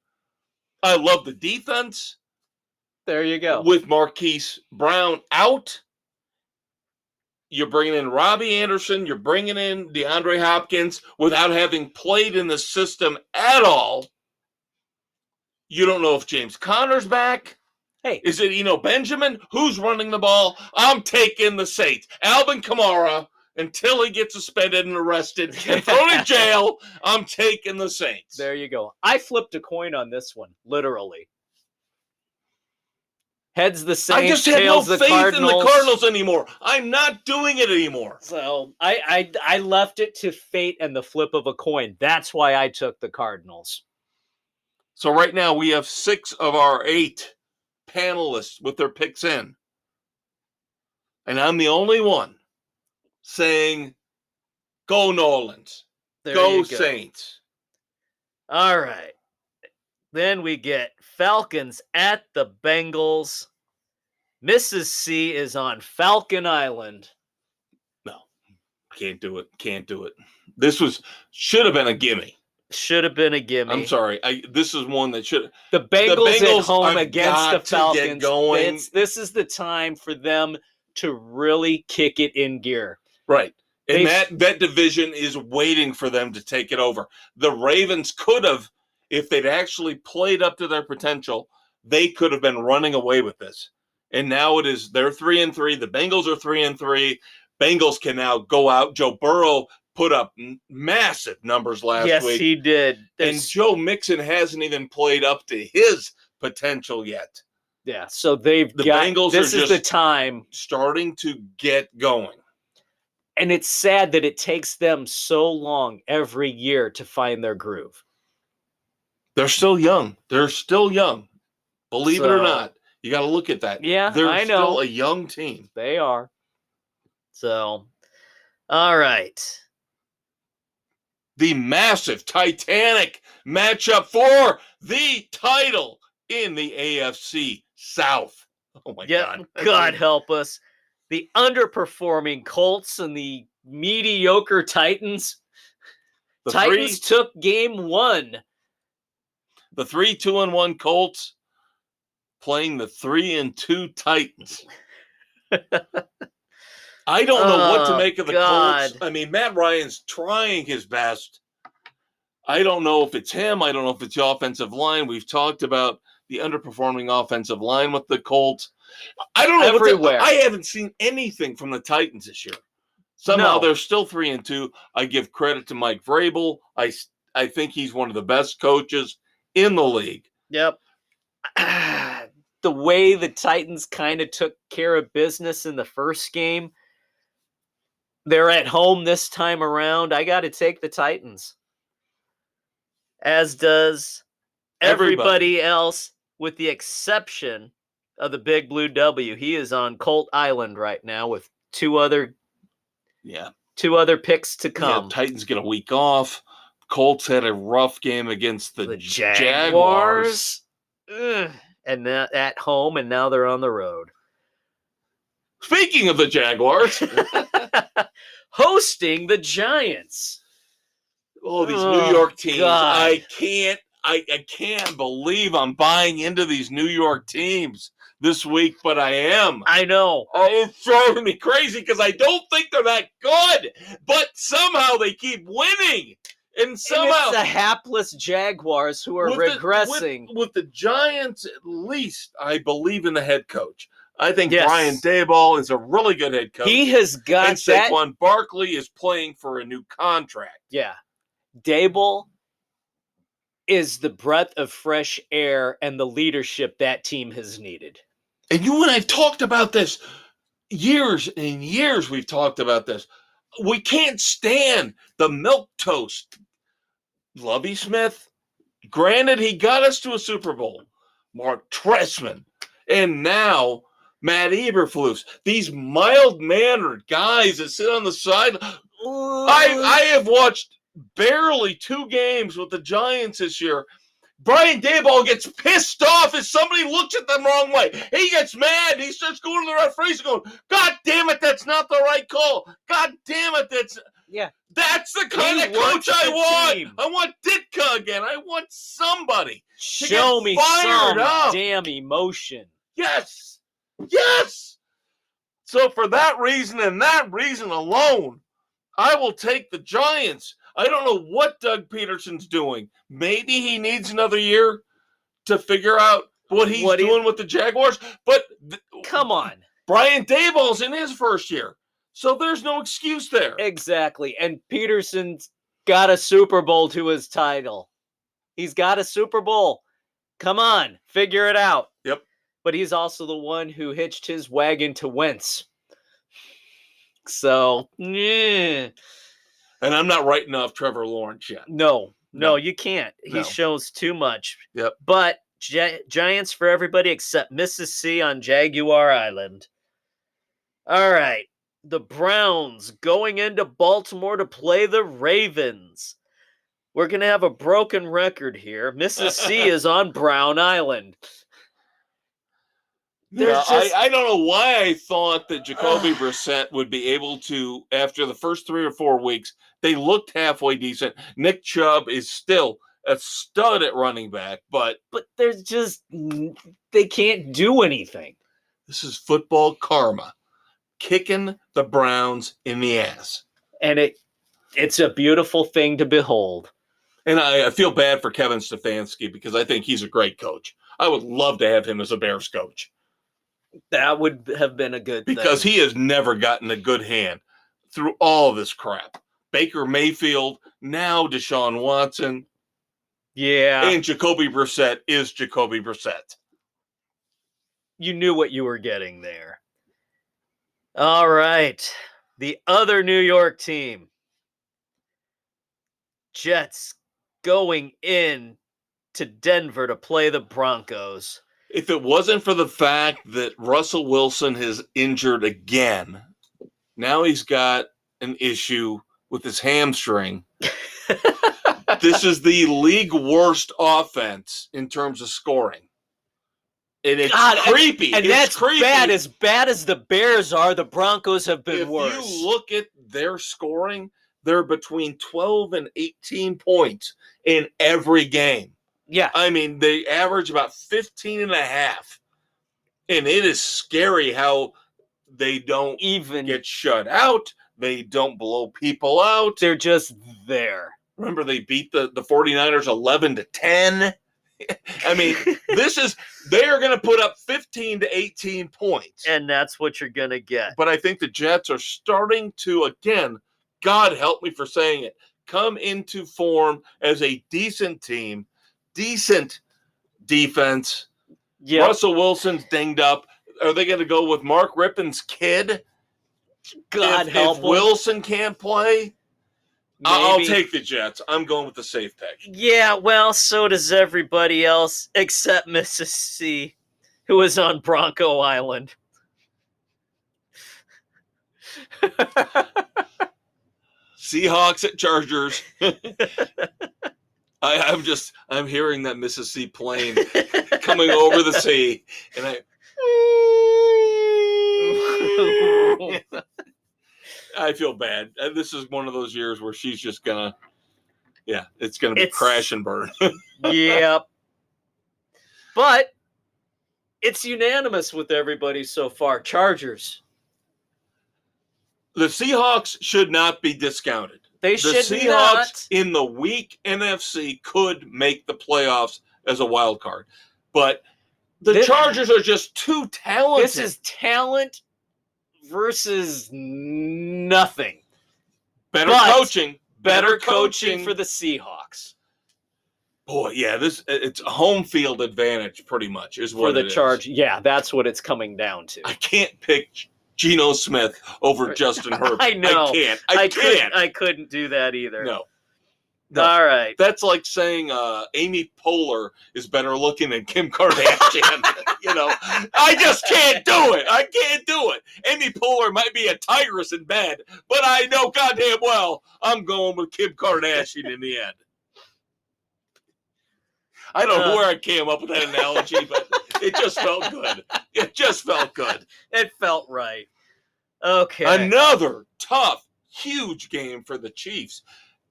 I love the defense. There you go. With Marquise Brown out, you're bringing in Robbie Anderson. You're bringing in DeAndre Hopkins without having played in the system at all. You don't know if James Conner's back. Hey. Is it Eno Benjamin? Who's running the ball? I'm taking the Saints. Alvin Kamara, until he gets suspended and arrested and thrown in jail, I'm taking the Saints. There you go. I flipped a coin on this one, literally. Heads the Saints, I just have no tails the faith Cardinals. in the Cardinals anymore. I'm not doing it anymore. So I left it to fate and the flip of a coin. That's why I took the Cardinals. So right now we have 6 of our 8 panelists with their picks in. And I'm the only one saying, go Nolans. Go Saints. All right. Then we get Falcons at the Bengals. Mrs. C is on Falcon Island. No, can't do it. This should have been a gimme. Should have been a gimme. I'm sorry. This is one that should. The Bengals at home against the Falcons. Get going. This is the time for them to really kick it in gear. Right. And that division is waiting for them to take it over. The Ravens could have, if they'd actually played up to their potential, they could have been running away with this. And now they're 3-3. The Bengals are 3-3. Bengals can now go out. Joe Burrow put up massive numbers last week. Yes, he did. And Joe Mixon hasn't even played up to his potential yet. Yeah, so Bengals this is the time. Starting to get going. And it's sad that it takes them so long every year to find their groove. They're still young. Believe it or So, not. You got to look at that. Yeah, They're I know. still a young team. They are. So, all right. The massive, titanic matchup for the title in the AFC South. Oh, my God. God help us. The underperforming Colts and the mediocre Titans. Titans took game 1. The 3-2-1 Colts playing the 3-2 Titans. I don't know what to make of the Colts. I mean, Matt Ryan's trying his best. I don't know if it's him. I don't know if it's the offensive line. We've talked about the underperforming offensive line with the Colts. I don't know. Everywhere. I haven't seen anything from the Titans this year. Somehow they're still 3-2. I give credit to Mike Vrabel. I think he's one of the best coaches in the league. Yep. The way the Titans kind of took care of business in the first game, they're at home this time around. I got to take the Titans. As does everybody else, with the exception of the Big Blue W. He is on Colt Island right now with two other picks to come. Yeah, Titans get a week off. Colts had a rough game against the Jaguars. And at home, and now they're on the road. Speaking of the Jaguars, hosting the Giants. Oh, these New York teams. God. I can't believe I'm buying into these New York teams this week, but I am. I know. It's driving me crazy because I don't think they're that good, but somehow they keep winning. And somehow it's the hapless Jaguars who are regressing. With the Giants, at least, I believe in the head coach. I think Brian Daboll is a really good head coach. He has got and Saquon Barkley is playing for a new contract. Yeah. Daboll is the breath of fresh air and the leadership that team has needed. And you and I have talked about this years and years. We've talked about this. We can't stand the milquetoast. Lovie Smith, granted, he got us to a Super Bowl. Mark Trestman, and now Matt Eberflus. These mild-mannered guys that sit on the side. I have watched barely 2 games with the Giants this year. Brian Daboll gets pissed off if somebody looks at them the wrong way. He gets mad. He starts going to the referees and going, God damn it, that's not the right call. God damn it, that's the kind of coach I want. Team. I want Ditka again. I want somebody to show get me fired some up. Damn emotion. Yes. So for that reason and that reason alone, I will take the Giants. I don't know what Doug Peterson's doing. Maybe he needs another year to figure out what he's doing with the Jaguars. But come on. Brian Daboll's in his first year. So there's no excuse there. Exactly. And Peterson's got a Super Bowl to his title. He's got a Super Bowl. Come on, figure it out. Yep. But he's also the one who hitched his wagon to Wentz. So, yeah. And I'm not writing off Trevor Lawrence yet. No, you can't. He shows too much. Yep. But Giants for everybody except Mrs. C on Jaguar Island. All right. The Browns going into Baltimore to play the Ravens. We're going to have a broken record here. Mrs. C is on Brown Island. I don't know why I thought that Jacoby Brissett would be able to, after the first 3 or 4 weeks, they looked halfway decent. Nick Chubb is still a stud at running back, but there's just, they can't do anything. This is football karma. Kicking the Browns in the ass. And it's a beautiful thing to behold. And I feel bad for Kevin Stefanski because I think he's a great coach. I would love to have him as a Bears coach. That would have been a good thing. Because he has never gotten a good hand through all of this crap. Baker Mayfield, now Deshaun Watson. Yeah. And Jacoby Brissett is Jacoby Brissett. You knew what you were getting there. All right. The other New York team, Jets, going in to Denver to play the Broncos. If it wasn't for the fact that Russell Wilson has injured again, now he's got an issue with his hamstring. This is the league worst offense in terms of scoring. And it's creepy. And that's creepy. bad. As bad as the Bears are, the Broncos have been worse. If you look at their scoring, they're between 12 and 18 points in every game. Yeah. I mean, they average about 15 and a half. And it is scary how they don't even get shut out. They don't blow people out. They're just there. Remember, they beat the 49ers 11-10. I mean, they are going to put up 15 to 18 points. And that's what you're going to get. But I think the Jets are starting to, again, God help me for saying it, come into form as a decent team, decent defense. Yep. Russell Wilson's dinged up. Are they going to go with Mark Rippon's kid? God help him. If Wilson can't play, Maybe. I'll take the Jets. I'm going with the safe pick. Yeah, well, so does everybody else except Mrs. C, who is on Bronco Island. Seahawks at Chargers. I'm hearing that Mrs. C plane coming over the sea, and I feel bad. This is one of those years where she's just gonna, it's gonna be crash and burn. Yep. But it's unanimous with everybody so far. Chargers. The Seahawks should not be discounted. They should not. The Seahawks in the weak NFC could make the playoffs as a wild card, but the Chargers are just too talented. This is talent versus nothing. Better coaching for the Seahawks. Boy, yeah, it's a home field advantage pretty much is what for the Chargers. Yeah, that's what it's coming down to. I can't pick Geno Smith over Justin Herbert. I know. I can't. I couldn't do that either. No. All right. That's like saying Amy Poehler is better looking than Kim Kardashian. I just can't do it. I can't do it. Amy Poehler might be a tigress in bed, but I know goddamn well I'm going with Kim Kardashian in the end. I don't know where I came up with that analogy, but it just felt good. It just felt good. It felt right. Okay. Another tough, huge game for the Chiefs.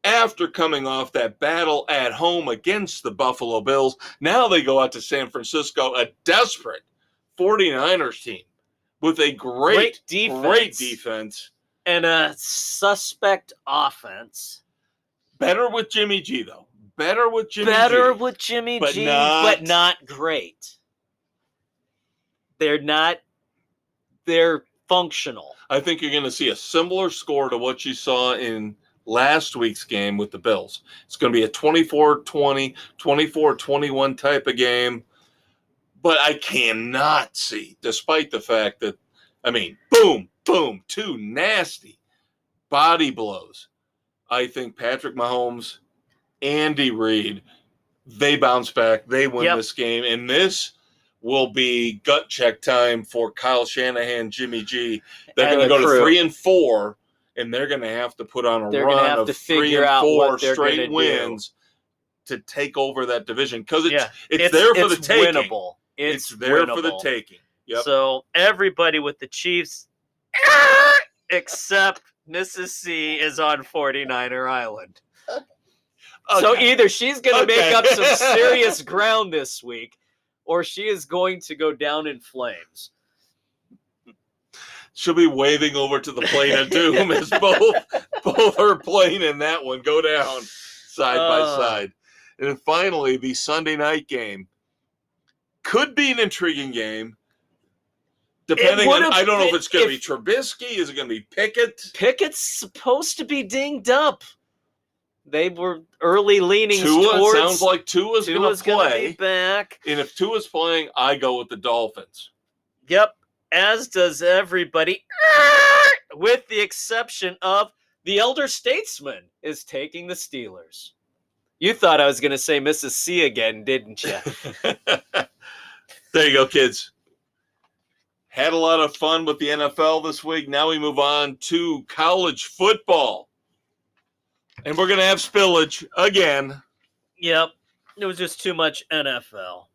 After coming off that battle at home against the Buffalo Bills, now they go out to San Francisco, a desperate 49ers team with a great defense. And a suspect offense. Better with Jimmy G, though. Better with Jimmy G, but not great. They're functional. I think you're going to see a similar score to what you saw in last week's game with the Bills. It's going to be a 24-20, 24-21 type of game. But I cannot see, despite the fact that, boom, boom, two nasty body blows. I think Patrick Mahomes, Andy Reid, they bounce back. They win this game. And this will be gut check time for Kyle Shanahan, Jimmy G. They're going to go to 3-4, and they're going to have to put on a run of 3 and 4 straight wins to take over that division. Because it's there for the taking. Winnable. It's there for the taking. Yep. So everybody with the Chiefs, except Mrs. C, is on 49er Island. Okay. So either she's going to make up some serious ground this week, or she is going to go down in flames. She'll be waving over to the plane of doom as both her plane and that one go down side by side. And finally, the Sunday night game could be an intriguing game. Depending on, I don't know if it's going to be Trubisky. Is it going to be Pickett? Pickett's supposed to be dinged up. They were early leaning towards. Sounds like Tua's going to play. Be back. And if Tua's playing, I go with the Dolphins. Yep. as does everybody, with the exception of the elder statesman is taking the Steelers. You thought I was going to say Mrs. C again, didn't you? There you go, kids. Had a lot of fun with the NFL this week. Now we move on to college football. And we're going to have spillage again. Yep. It was just too much NFL.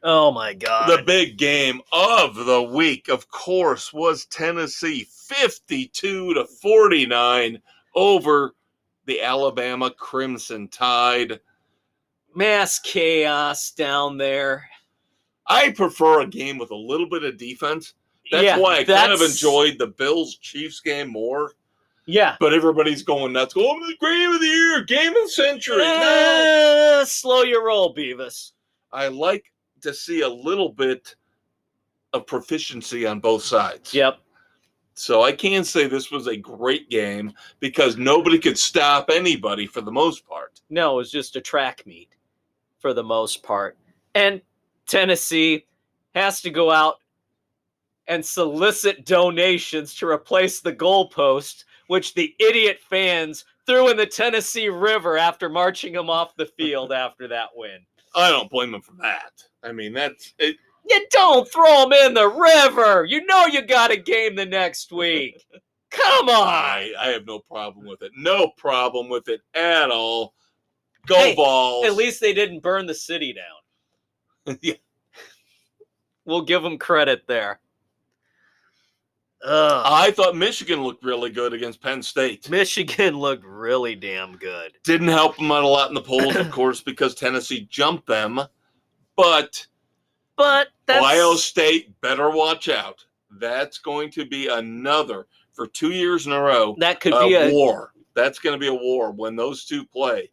Oh, my God. The big game of the week, of course, was Tennessee 52-49 over the Alabama Crimson Tide. Mass chaos down there. I prefer a game with a little bit of defense. That's why I kind of enjoyed the Bills-Chiefs game more. Yeah. But everybody's going nuts. Going, the game of the year, game of the century. Slow your roll, Beavis. I like to see a little bit of proficiency on both sides. Yep. So I can say this was a great game because nobody could stop anybody for the most part. No, it was just a track meet for the most part. And Tennessee has to go out and solicit donations to replace the goalpost, which the idiot fans threw in the Tennessee River after marching them off the field after that win. I don't blame them for that. I mean, that's it. You don't throw them in the river. You know you got a game the next week. Come on. I have no problem with it. No problem with it at all. Go Vols. At least they didn't burn the city down. Yeah. We'll give them credit there. I thought Michigan looked really good against Penn State. Michigan looked really damn good. Didn't help them out a lot in the polls, of course, because Tennessee jumped them. But that's... Ohio State better watch out. That's going to be another, for 2 years in a row, that could be a war. That's going to be a war when those two play.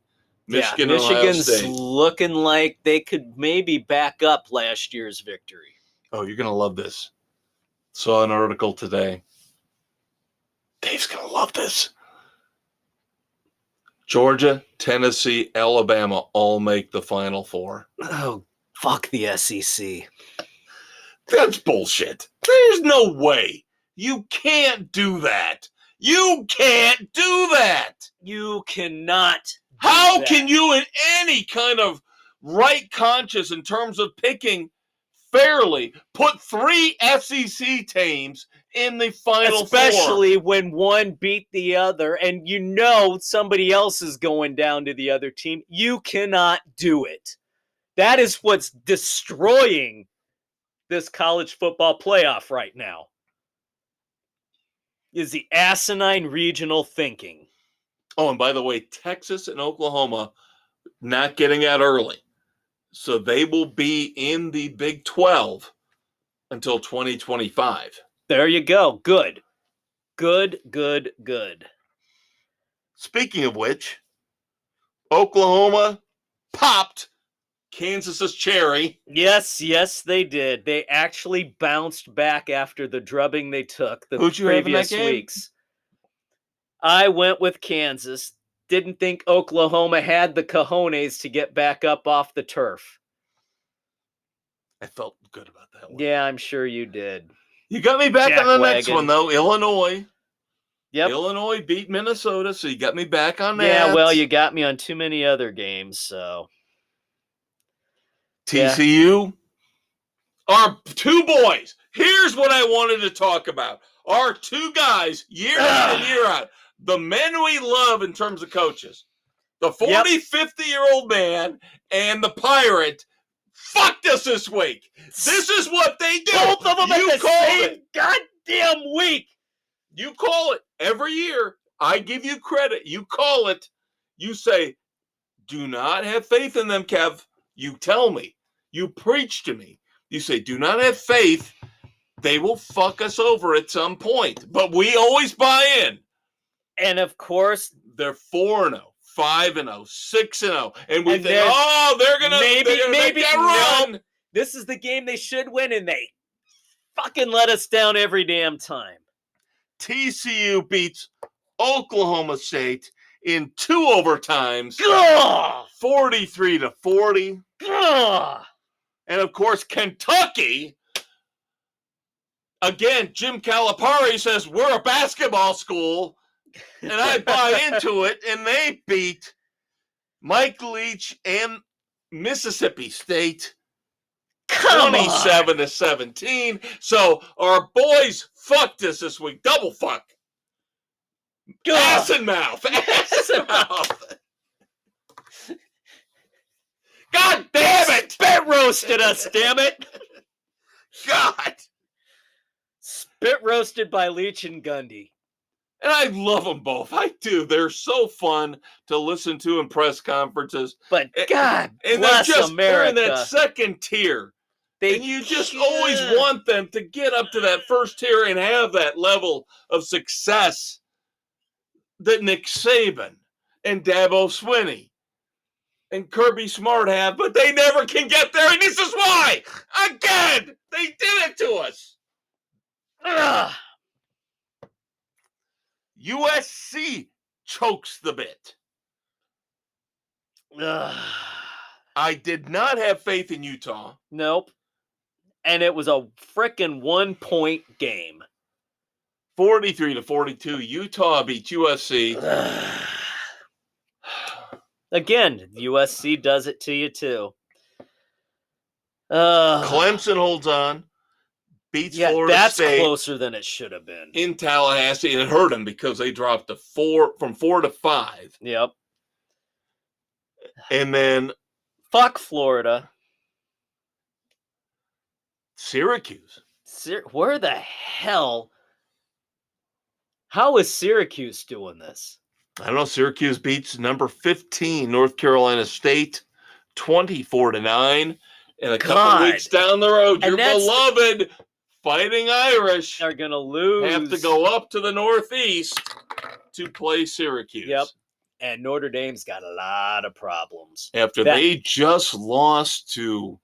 Michigan and Ohio Michigan's State. looking like they could maybe back up last year's victory. Oh, you're going to love this. Saw an article today. Dave's going to love this. Georgia, Tennessee, Alabama all make the Final Four. Oh, fuck the SEC. That's bullshit. There's no way. You can't do that. You can't do that. You cannot. How can you, in any kind of right conscience in terms of picking fairly, put 3 SEC teams in the Final Four? Especially when one beat the other and you know somebody else is going down to the other team. You cannot do it. That is what's destroying this college football playoff right now. Is the asinine regional thinking. Oh, and by the way, Texas and Oklahoma not getting out early. So they will be in the Big 12 until 2025. There you go. Good. Good, good, good. Speaking of which, Oklahoma popped Kansas's cherry. Yes, they did. They actually bounced back after the drubbing they took the previous weeks. I went with Kansas. Didn't think Oklahoma had the cojones to get back up off the turf. I felt good about that one. Yeah, I'm sure you did. You got me back on the next one, though. Illinois. Yep. Illinois beat Minnesota, so you got me back on that. Yeah, well, you got me on too many other games, so. TCU. Our two boys. Here's what I wanted to talk about. Our two guys, year in and year out. The men we love in terms of coaches. The 40, 50-year-old man and the pirate fucked us this week. This is what they do. Both of them at the same goddamn week. You call it every year. I give you credit. You call it. You say, do not have faith in them, Kev. You tell me. You preach to me. You say, do not have faith. They will fuck us over at some point. But we always buy in. And of course, they're 4-0, 5-0, 6-0. And we think, they're going to make that run. No, this is the game they should win, and they fucking let us down every damn time. TCU beats Oklahoma State in 2 overtimes, 43-40. And of course, Kentucky again, Jim Calipari says we're a basketball school, and I buy into it, and they beat Mike Leach and Mississippi State 27-17. So our boys fucked us this week. Double fuck. Ass and mouth. Ass and mouth. God damn it! Spit roasted us, damn it! God! Spit roasted by Leach and Gundy. And I love them both. I do. They're so fun to listen to in press conferences. But God and bless America. They're in that second tier. And you just always want them to get up to that first tier and have that level of success that Nick Saban and Dabo Swinney and Kirby Smart have, but they never can get there, and this is why. Again, they did it to us. Ugh. USC chokes the bit. Ugh. I did not have faith in Utah. Nope. And it was a frickin' 1-point game. 43-42. Utah beat USC. Again, USC does it to you too. Clemson holds on. Beats Florida State. That's closer than it should have been. In Tallahassee. It hurt them because they dropped from 4 to 5. Yep. And then fuck Florida. Syracuse. Where the hell? How is Syracuse doing this? I don't know. Syracuse beats number 15 North Carolina State 24-9. And a couple weeks down the road, your beloved Fighting Irish are going to lose. Have to go up to the Northeast to play Syracuse. Yep. And Notre Dame's got a lot of problems. After they just lost to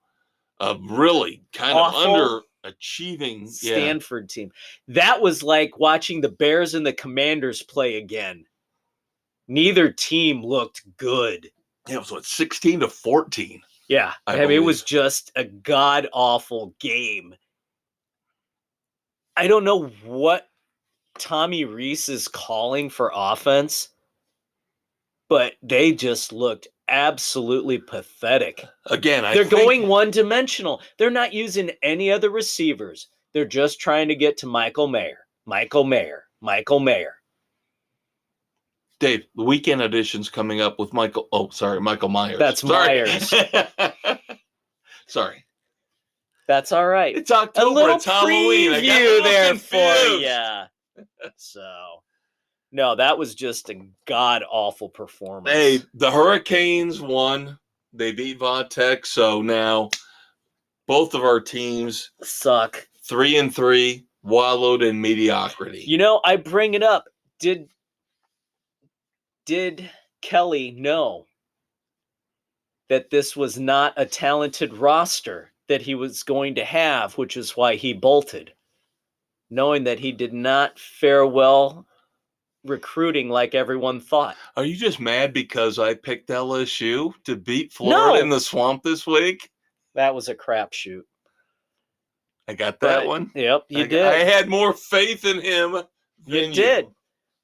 a really kind of underachieving Stanford team. That was like watching the Bears and the Commanders play again. Neither team looked good. Yeah, it was 16-14. Yeah. I mean, it was just a god-awful game. I don't know what Tommy Rees is calling for offense, but they just looked absolutely pathetic. Again, they're going one-dimensional. They're not using any other receivers. They're just trying to get to Michael Mayer. Dave, the weekend edition's coming up with Michael Myers. That's Myers. Sorry. That's all right. It's October. A little it's Halloween. I got preview there confused. for you. So, no, that was just a god-awful performance. Hey, the Hurricanes won. They beat Vatech, so now both of our teams suck. 3-3, wallowed in mediocrity. You know, I bring it up. Did Kelly know that this was not a talented roster that he was going to have, which is why he bolted, knowing that he did not fare well recruiting like everyone thought? Are you just mad because I picked LSU to beat Florida in the swamp this week? That was a crapshoot. I got that one. Yep, you did. I had more faith in him than you did.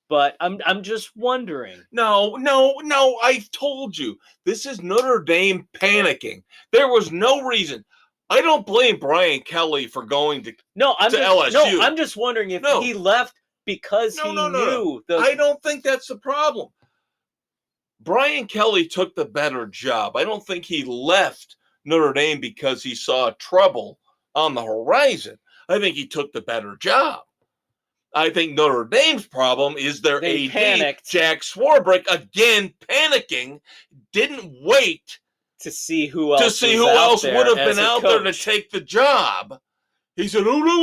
But I'm just wondering. No, I told you. This is Notre Dame panicking. There was no reason. I don't blame Brian Kelly for going to LSU. No, I'm just wondering if he left because he knew. I don't think that's the problem. Brian Kelly took the better job. I don't think he left Notre Dame because he saw trouble on the horizon. I think he took the better job. I think Notre Dame's problem is their AD, panicked. Jack Swarbrick, again panicking, didn't wait to see who else would have been out there to take the job. He said, "Oh no,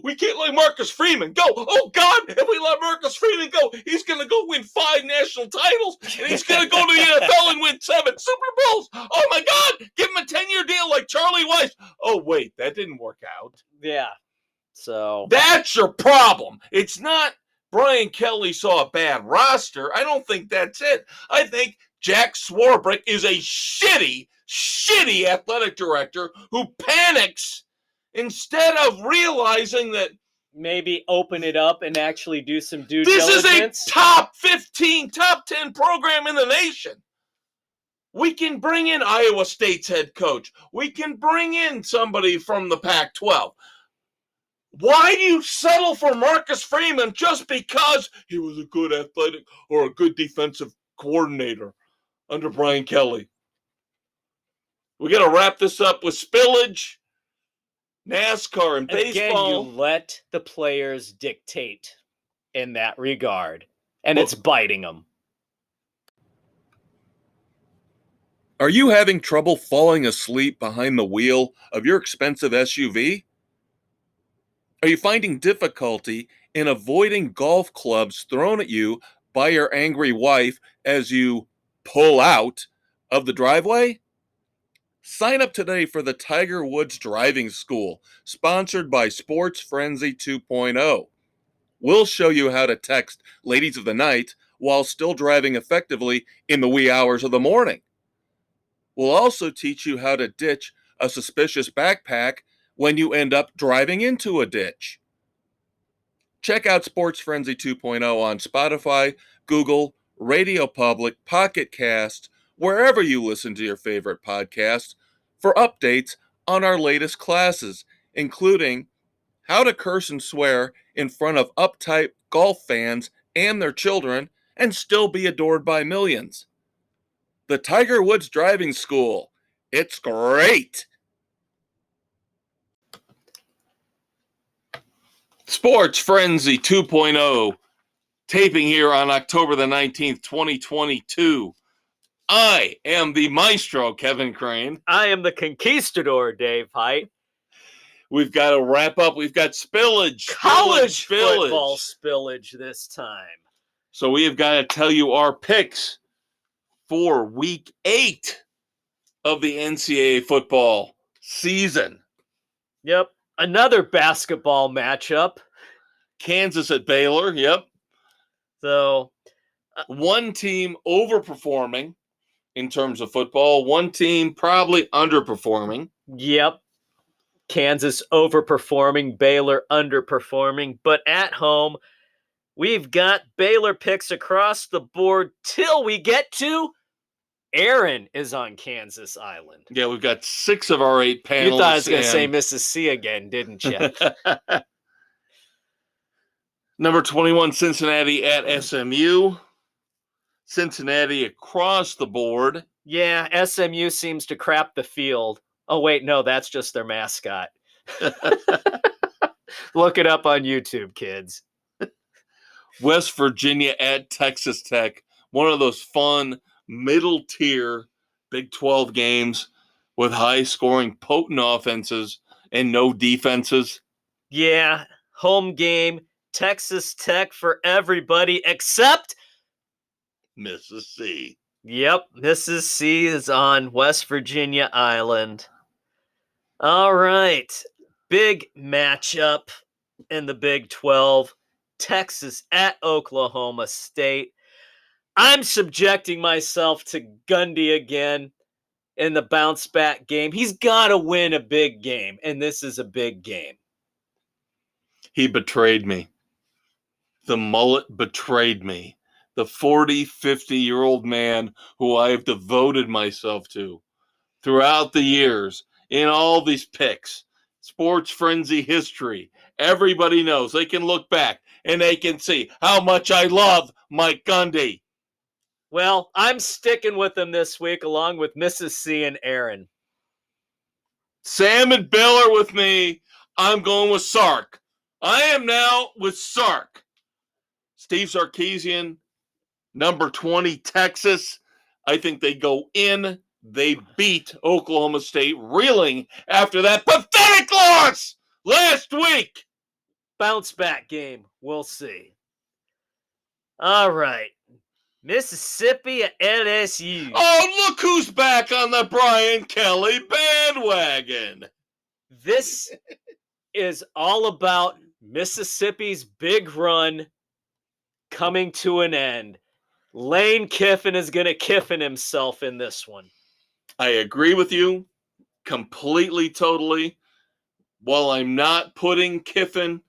we can't let Marcus Freeman go. Oh God, if we let Marcus Freeman go, he's gonna go win 5 national titles, and he's gonna go to the NFL and win 7 Super Bowls. Oh my God, give him a 10-year deal like Charlie Weiss." Oh wait, that didn't work out. Yeah. So that's your problem. It's not Brian Kelly saw a bad roster. I don't think that's it. I think Jack Swarbrick is a shitty athletic director who panics instead of realizing that maybe open it up and actually do some due This diligence. is a top 15, top 10 program in the nation. We can bring in Iowa State's head coach. We can bring in somebody from the Pac-12. Why do you settle for Marcus Freeman just because he was a good athletic or a good defensive coordinator under Brian Kelly? We got to wrap this up with spillage, NASCAR, and baseball. Again, you let the players dictate in that regard, and it's biting them. Are you having trouble falling asleep behind the wheel of your expensive SUV? Are you finding difficulty in avoiding golf clubs thrown at you by your angry wife as you pull out of the driveway? Sign up today for the Tiger Woods Driving School, sponsored by Sports Frenzy 2.0. We'll show you how to text ladies of the night while still driving effectively in the wee hours of the morning. We'll also teach you how to ditch a suspicious backpack when you end up driving into a ditch. Check out Sports Frenzy 2.0 on Spotify, Google, Radio Public, Pocket Cast, wherever you listen to your favorite podcasts, for updates on our latest classes, including how to curse and swear in front of uptight golf fans and their children and still be adored by millions. The Tiger Woods Driving School. It's great. Sports Frenzy 2.0, taping here on October the 19th, 2022. I am the maestro, Kevin Crane. I am the conquistador, Dave Height. We've got to wrap up. We've got spillage. College football spillage this time. So we have got to tell you our picks for week 8 of the NCAA football season. Yep. Another basketball matchup. Kansas at Baylor. Yep. So one team overperforming in terms of football. One team probably underperforming. Yep. Kansas overperforming, Baylor underperforming. But at home, we've got Baylor picks across the board till we get to Aaron is on Kansas Island. Yeah, we've got 6 of our 8 panelists. You thought I was going to say Mississippi again, didn't you? Number 21, Cincinnati at SMU. Cincinnati across the board. Yeah, SMU seems to crap the field. Oh, wait, no, that's just their mascot. Look it up on YouTube, kids. West Virginia at Texas Tech. One of those fun middle tier Big 12 games with high scoring, potent offenses and no defenses. Yeah, home game, Texas Tech for everybody except Mississippi. Yep, Mississippi is on West Virginia Island. All right, big matchup in the Big 12. Texas at Oklahoma State. I'm subjecting myself to Gundy again in the bounce back game. He's got to win a big game, and this is a big game. He betrayed me. The mullet betrayed me. The 40, 50-year-old man who I have devoted myself to throughout the years in all these picks, Sports Frenzy history. Everybody knows. They can look back and they can see how much I love Mike Gundy. Well, I'm sticking with him this week along with Mrs. C and Aaron. Sam and Bill are with me. I'm going with Sark. I am now with Sark. Steve Sarkisian, number 20, Texas. I think they go in. They beat Oklahoma State, reeling after that pathetic loss last week. Bounce back game. We'll see. All right. Mississippi at LSU. Oh, look who's back on the Brian Kelly bandwagon. This is all about Mississippi's big run coming to an end. Lane Kiffin is going to Kiffin himself in this one. I agree with you completely, totally. While I'm not putting Kiffin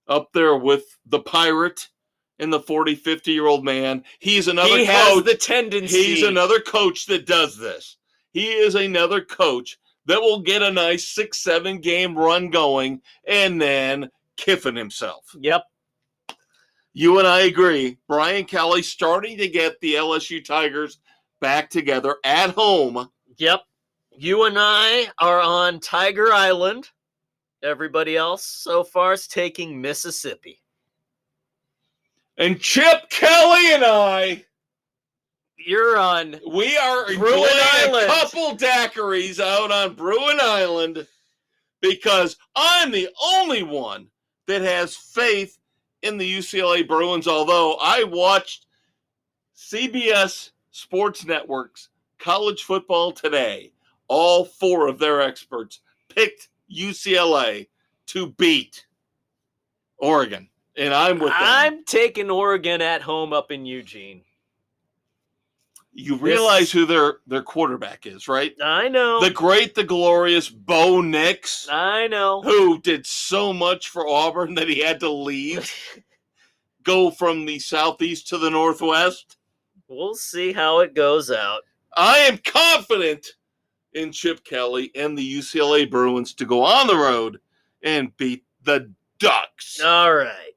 up there with the Pirate and the 40, 50-year-old man. He's another He coach. has the tendency. He's another coach that does this. He is another coach that will get a nice 6-7 game run going and then kiffin himself. Yep. You and I agree. Brian Kelly starting to get the LSU Tigers back together at home. Yep. You and I are on Tiger Island. Everybody else so far is taking Mississippi. And Chip Kelly and I, You're on we are Bruin enjoying Island. a couple daiquiris out on Bruin Island because I'm the only one that has faith in the UCLA Bruins, although I watched CBS Sports Network's College Football Today. All four of their experts picked UCLA to beat Oregon, and I'm with them. I'm taking Oregon at home up in Eugene. You realize who their quarterback is, right? I know. The great, the glorious Bo Nix, I know. who did so much for Auburn that he had to leave, go from the southeast to the northwest. We'll see how it goes out. I am confident in Chip Kelly and the UCLA Bruins to go on the road and beat the Ducks. All right.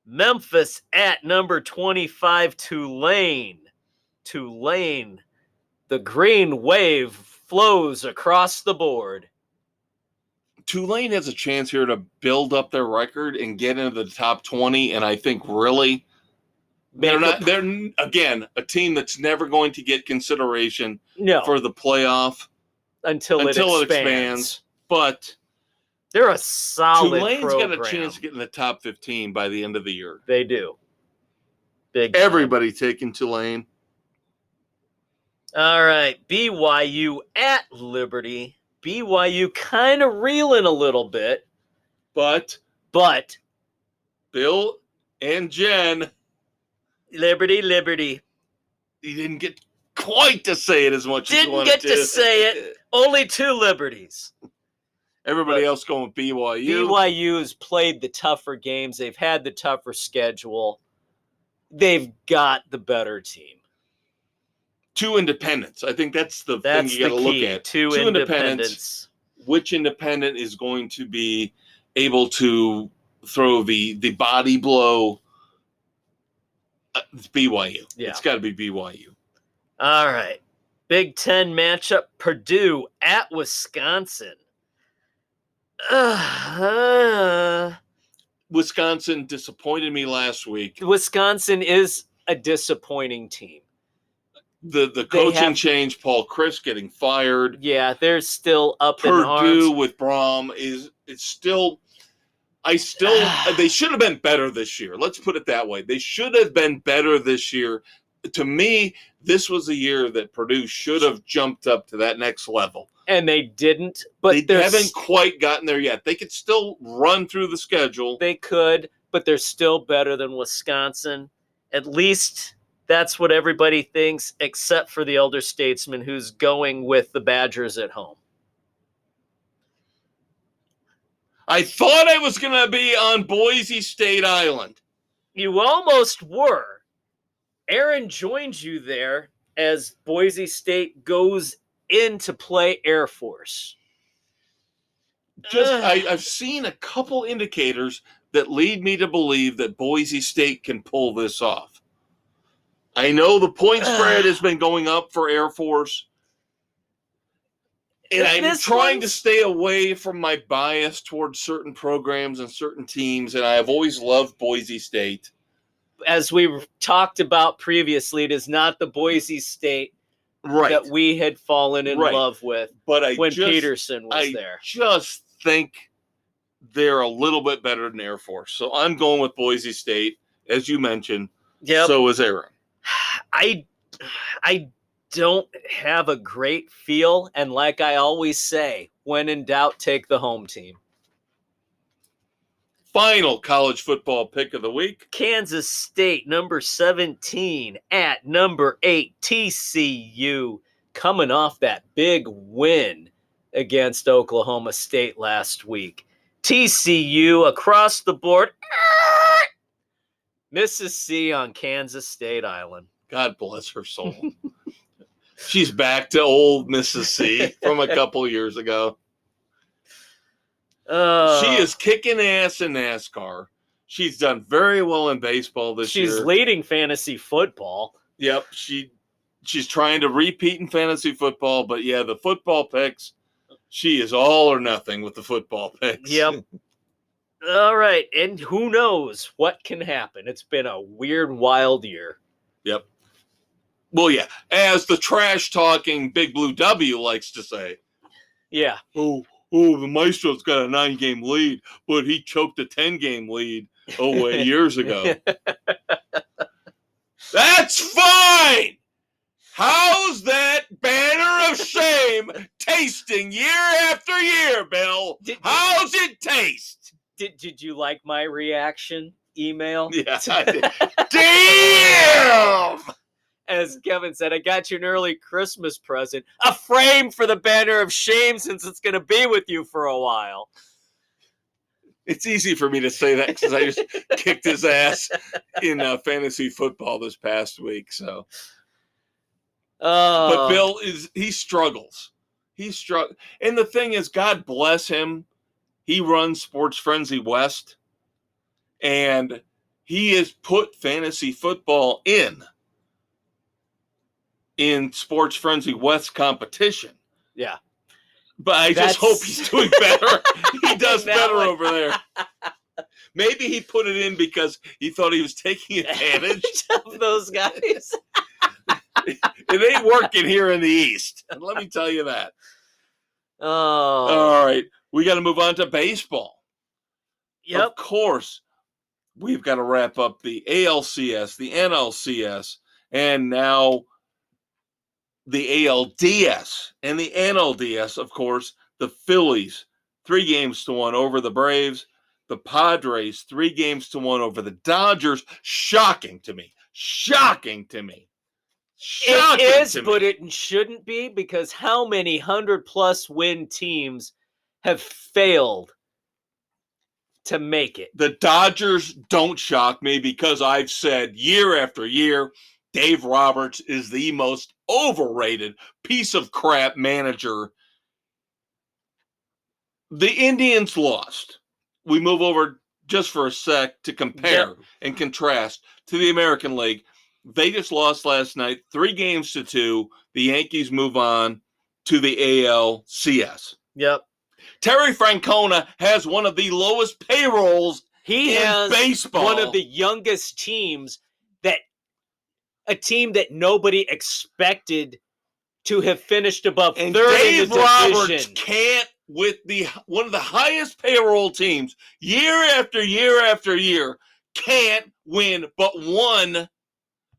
Memphis at number 25, Tulane. Tulane. The green wave flows across the board. Tulane has a chance here to build up their record and get into the top 20, and I think really they're again a team that's never going to get consideration for the playoff until it expands. But they're a solid Tulane's program. got a chance to get in the top 15 by the end of the year. They do. Big Everybody taking Tulane. All right, BYU at Liberty. BYU kind of reeling a little bit. But Bill and Jen. Liberty. He didn't get quite to say it as much as he wanted to. Didn't get to say it. Only 2 Liberties. Everybody else going with BYU. BYU has played the tougher games. They've had the tougher schedule. They've got the better team. 2 independents. I think that's the thing you got to look at. 2 independents. Which independent is going to be able to throw the body blow? It's BYU. Yeah. It's got to be BYU. All right. Big Ten matchup. Purdue at Wisconsin. Wisconsin disappointed me last week. Wisconsin is a disappointing team. The coaching change, Paul Chryst getting fired. Yeah, they're still up in arms. Purdue with Brom they should have been better this year. Let's put it that way. They should have been better this year. To me, this was a year that Purdue should have jumped up to that next level. And they didn't. But they haven't quite gotten there yet. They could still run through the schedule. They could, but they're still better than Wisconsin. At least that's what everybody thinks, except for the elder statesman who's going with the Badgers at home. I thought I was going to be on Boise State Island. You almost were. Aaron joins you there as Boise State goes in to play Air Force. I've seen a couple indicators that lead me to believe that Boise State can pull this off. I know the point spread has been going up for Air Force. And I'm trying to stay away from my bias towards certain programs and certain teams, and I have always loved Boise State. As we talked about previously, it is not the Boise State that we had fallen in love with when Peterson was there. I just think they're a little bit better than Air Force. So I'm going with Boise State, as you mentioned. Yep. So is Aaron. I don't have a great feel, and like I always say, when in doubt, take the home team. Final college football pick of the week. Kansas State, number 17, at number 8, TCU, coming off that big win against Oklahoma State last week. TCU across the board. Mrs. C on Kansas State Island. God bless her soul. She's back to old Mrs. C from a couple years ago. She is kicking ass in NASCAR. She's done very well in baseball this year. She's leading fantasy football. Yep, she's trying to repeat in fantasy football, but yeah, the football picks, she is all or nothing with the football picks. Yep. All right, and who knows what can happen. It's been a weird, wild year. Yep. Well, yeah, as the trash-talking Big Blue W likes to say. Yeah. Oh, the Maestro's got a 9-game lead, but he choked a 10-game lead years ago. That's fine! How's that banner of shame tasting year after year, Bill? How's it taste? Did you like my reaction email? Yeah, I did. Damn! As Kevin said, I got you an early Christmas present. A frame for the banner of shame since it's going to be with you for a while. It's easy for me to say that because I just kicked his ass in fantasy football this past week. So, but Bill he struggles. And the thing is, God bless him. He runs Sports Frenzy West, and he has put fantasy football in Sports Frenzy West competition. Yeah. But I just hope he's doing better. He does better over there. Maybe he put it in because he thought he was taking advantage of those guys. It ain't working here in the East. Let me tell you that. Oh. All right. We got to move on to baseball. Yep. Of course, we've got to wrap up the ALCS, the NLCS, and now the ALDS and the NLDS. Of course, the Phillies 3-1 over the Braves, the Padres 3-1 over the Dodgers. Shocking to me. It is, but it shouldn't be, because how many 100+ win teams have failed to make it? The Dodgers don't shock me because I've said year after year, Dave Roberts is the most overrated piece of crap manager. The Indians lost. We move over just for a sec to compare and contrast to the American League. They just lost last night, 3-2. The Yankees move on to the ALCS. Yep. Terry Francona has one of the lowest payrolls in baseball. One of the youngest teams, a team that nobody expected to have finished above third Dave in the division. Roberts can't, with one of the highest payroll teams, year after year after year, can't win but one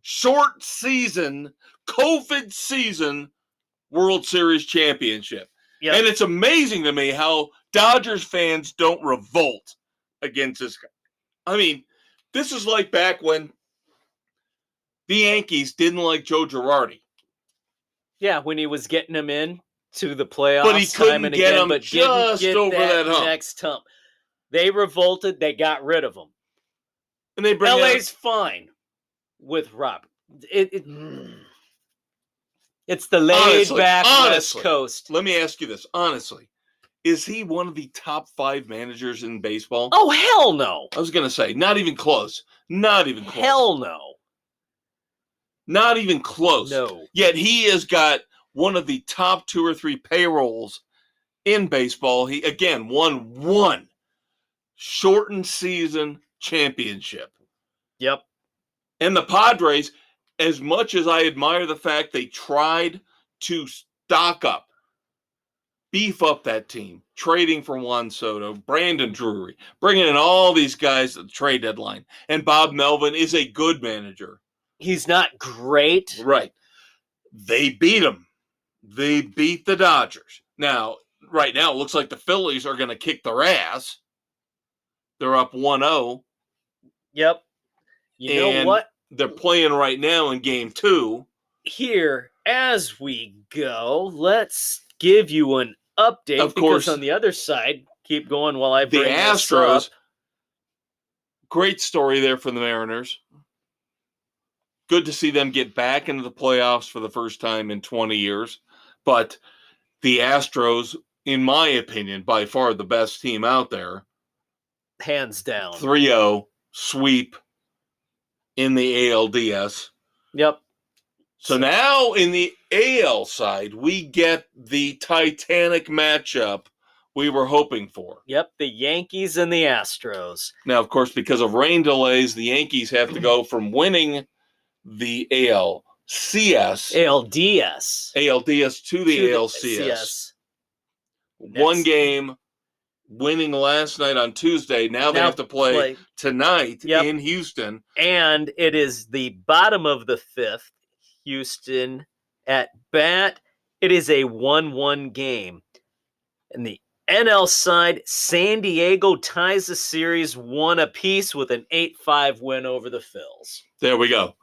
short season, COVID season World Series championship. Yep. And it's amazing to me how Dodgers fans don't revolt against this guy. I mean, this is like back when the Yankees didn't like Joe Girardi. Yeah, when he was getting them in to the playoffs, but he couldn't get them just over that hump. Next hump. They revolted. They got rid of him. And they bring LA's fine with Rob. It's the laid-back West Coast. Let me ask you this. Honestly, is he one of the top 5 managers in baseball? Oh, hell no. I was going to say, not even close. Not even close. Hell no. Not even close. No. Yet he has got one of the top 2 or 3 payrolls in baseball. He, again, won one shortened season championship. Yep. And the Padres, as much as I admire the fact they tried to stock up, beef up that team, trading for Juan Soto, Brandon Drury, bringing in all these guys at the trade deadline. And Bob Melvin is a good manager. He's not great. Right. They beat him. They beat the Dodgers. Now, right now, it looks like the Phillies are going to kick their ass. They're up 1-0. Yep. You know what? They're playing right now in game 2. Here, as we go, let's give you an update. Of course. Because on the other side, keep going while I The bring this Astros, up. great story there for the Mariners. Good to see them get back into the playoffs for the first time in 20 years. But the Astros, in my opinion, by far the best team out there. Hands down. 3-0 sweep in the ALDS. Yep. So now in the AL side, we get the Titanic matchup we were hoping for. Yep, the Yankees and the Astros. Now, of course, because of rain delays, the Yankees have to go from winning the ALCS, ALDS to the ALCS. One game, winning last night on Tuesday. Now they have to play tonight in Houston. And it is the bottom of the fifth. Houston at bat. It is a 1-1 game. And the NL side, San Diego ties the series 1 apiece with an 8-5 win over the Phils. There we go.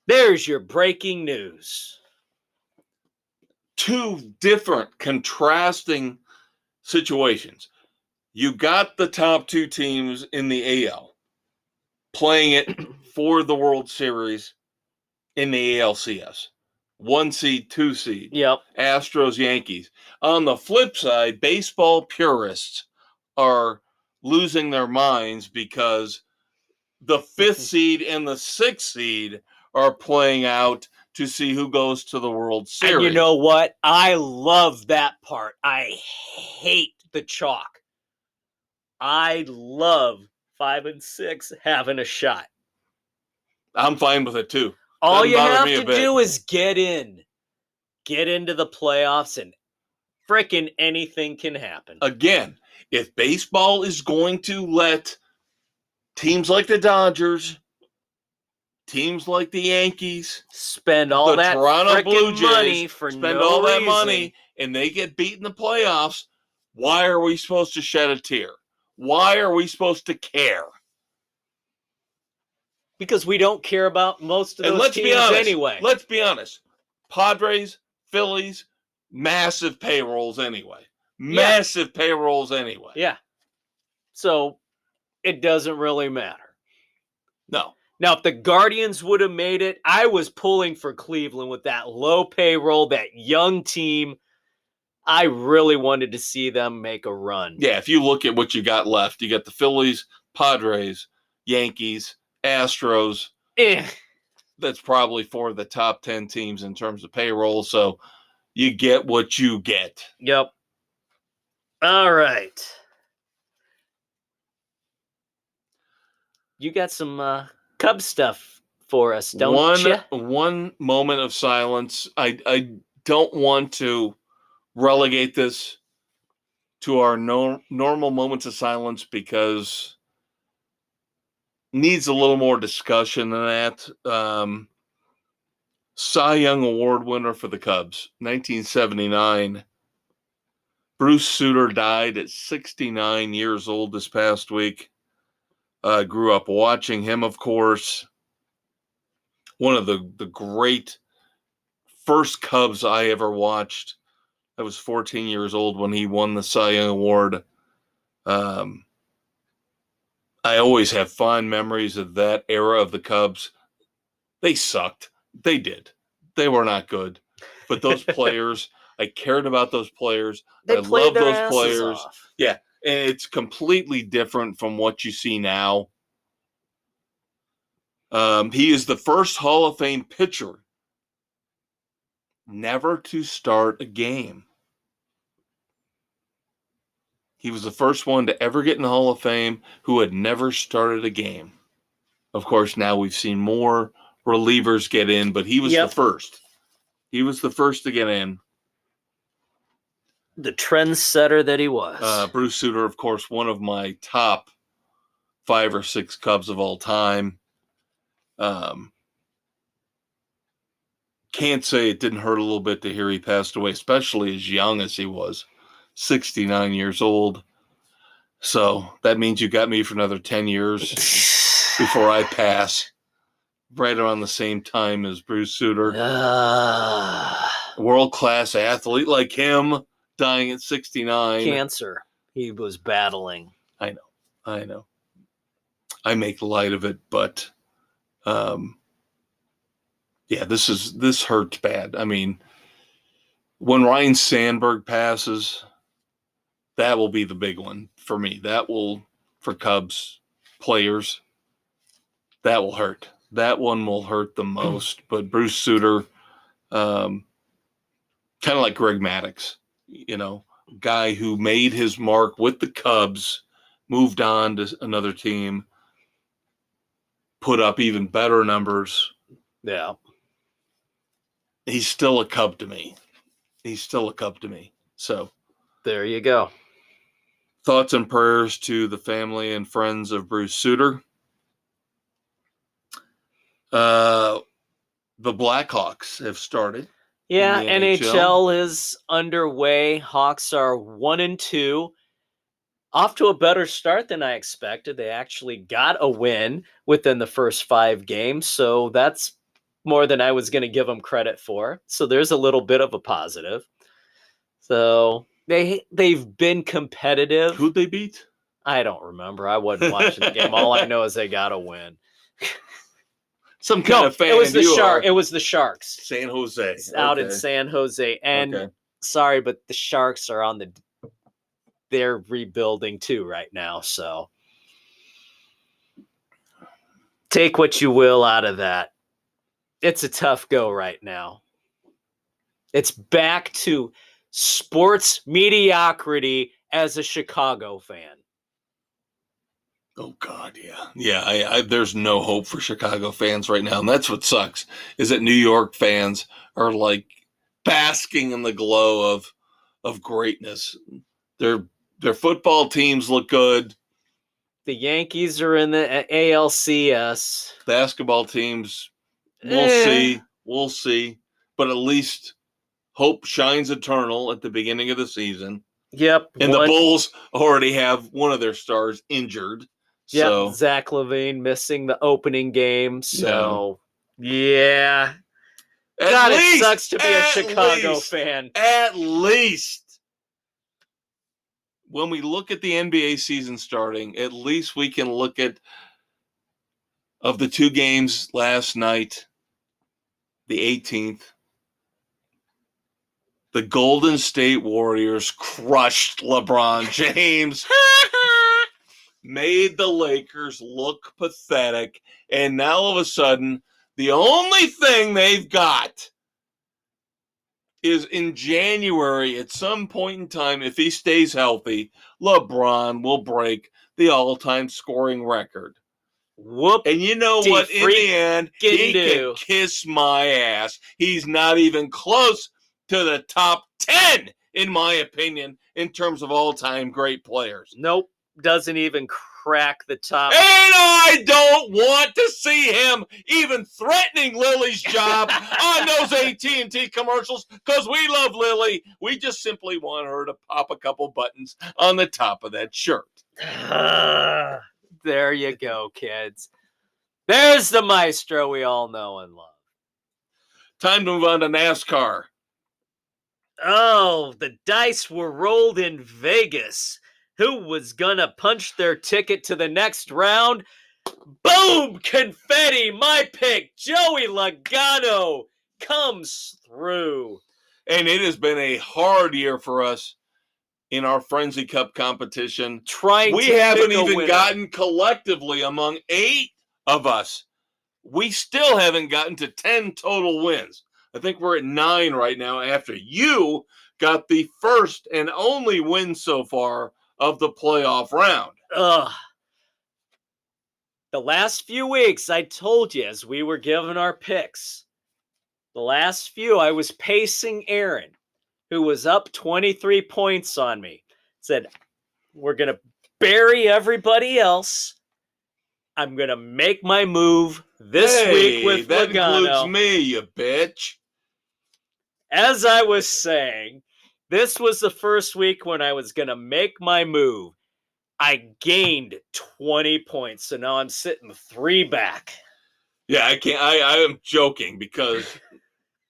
There's your breaking news. Two different, contrasting situations. You got the top two teams in the AL playing it for the World Series in the ALCS. 1 seed, 2 seed. Yep. Astros, Yankees. On the flip side, baseball purists are losing their minds because the 5th seed and the 6th seed are playing out to see who goes to the World Series. And you know what? I love that part. I hate the chalk. I love 5 and 6 having a shot. I'm fine with it too. All you have to do is get in. Get into the playoffs and frickin' anything can happen. Again, if baseball is going to let teams like the Dodgers, teams like the Yankees, spend all that Toronto Blue Jays, money for spend no all that reason. money, and they get beat in the playoffs, why are we supposed to shed a tear? Why are we supposed to care? Because we don't care about most of those teams anyway. Let's be honest. Padres, Phillies, massive payrolls anyway. Massive payrolls anyway. Yeah. So it doesn't really matter. No. Now, if the Guardians would have made it, I was pulling for Cleveland with that low payroll, that young team. I really wanted to see them make a run. Yeah, if you look at what you got left, you got the Phillies, Padres, Yankees, Astros. That's probably 4 of the top 10 teams in terms of payroll. So you get what you get. Yep. All right. You got some Cub stuff for us, don't you? One moment of silence. I don't want to relegate this to our normal moments of silence because needs a little more discussion than that. Cy Young Award winner for the Cubs, 1979. Bruce Sutter died at 69 years old this past week. Grew up watching him, of course. One of the great first Cubs I ever watched. I was 14 years old when he won the Cy Young Award. I always have fond memories of that era of the Cubs. They sucked. They did. They were not good. But those players, I cared about those players. I love those players. Off. Yeah, and it's completely different from what you see now. He is the first Hall of Fame pitcher never to start a game. He was the first one to ever get in the Hall of Fame who had never started a game. Of course, now we've seen more relievers get in, but he was the first. He was the first to get in. The trendsetter that he was. Bruce Sutter, of course, one of my top 5 or 6 Cubs of all time. Can't say it didn't hurt a little bit to hear he passed away, especially as young as he was. 69 years old. So that means you got me for another 10 years before I pass. Right around the same time as Bruce Sutter. World-class athlete like him dying at 69. Cancer he was battling. I know. I make light of it, but yeah, this hurts bad. I mean, when Ryan Sandberg passes, that will be the big one for me. That will, for Cubs players, that will hurt. That one will hurt the most. But Bruce Sutter, kind of like Greg Maddux, guy who made his mark with the Cubs, moved on to another team, put up even better numbers. Yeah. He's still a Cub to me. So there you go. Thoughts and prayers to the family and friends of Bruce Sutter. The Blackhawks have started. Yeah, NHL is underway. Hawks are 1-2. Off to a better start than I expected. They actually got a win within the first 5 games, so that's more than I was going to give them credit for. So there's a little bit of a positive. So they've been competitive. Who'd they beat? I don't remember. I wasn't watching the game. All I know is they got a win. Some kind of fan. It was the Sharks. It was the Sharks. San Jose. Out in San Jose. And sorry, but the Sharks are they're rebuilding too right now. So take what you will out of that. It's a tough go right now. It's back to sports mediocrity as a Chicago fan. Oh, God, yeah. Yeah, there's no hope for Chicago fans right now. And that's what sucks, is that New York fans are like basking in the glow of greatness. Their football teams look good. The Yankees are in the ALCS. Basketball teams, we'll see. But at least hope shines eternal at the beginning of the season. Yep. And the Bulls already have one of their stars injured. Yep, So, Zach LaVine missing the opening game. So, yeah. God, it sucks to be a Chicago fan. At least. When we look at the NBA season starting, at least we can look at, of the 2 games last night, the 18th, the Golden State Warriors crushed LeBron James. Made the Lakers look pathetic, and now all of a sudden, the only thing they've got is in January, at some point in time, if he stays healthy, LeBron will break the all-time scoring record. Whoop! And you know what? In the end, he can kiss my ass. He's not even close to the top 10, in my opinion, in terms of all-time great players. Nope. Doesn't even crack the top. And I don't want to see him even threatening Lily's job on those AT&T commercials, because we love Lily. We just simply want her to pop a couple buttons on the top of that shirt. There you go, kids. There's the maestro we all know and love. Time to move on to NASCAR. Oh, the dice were rolled in Vegas. Who was gonna punch their ticket to the next round? Boom! Confetti! My pick, Joey Logano, comes through. And it has been a hard year for us in our Frenzy Cup competition. We haven't even gotten collectively among 8 of us. We still haven't gotten to 10 total wins. I think we're at 9 right now after you got the first and only win so far of the playoff round. The last few weeks, I told you, as we were giving our picks, the last few, I was pacing Aaron, who was up 23 points on me. Said, we're going to bury everybody else. I'm going to make my move this week with that Logano. Includes me, you bitch. As I was saying, this was the first week when I was going to make my move. I gained 20 points, so now I'm sitting 3 back. Yeah, I can't. I am joking, because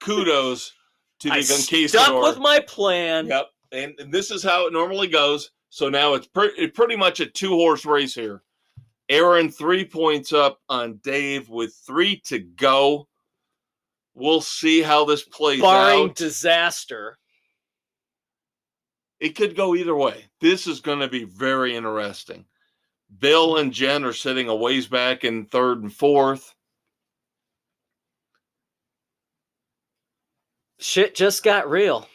kudos to the Conquistador. Stuck with my plan. Yep. and this is how it normally goes. So now it's pretty much a 2-horse race here. Aaron 3 points up on Dave with 3 to go. We'll see how this plays Barring out. disaster. It could go either way. This is going to be very interesting. Bill and Jen are sitting a ways back in 3rd and 4th. Shit just got real.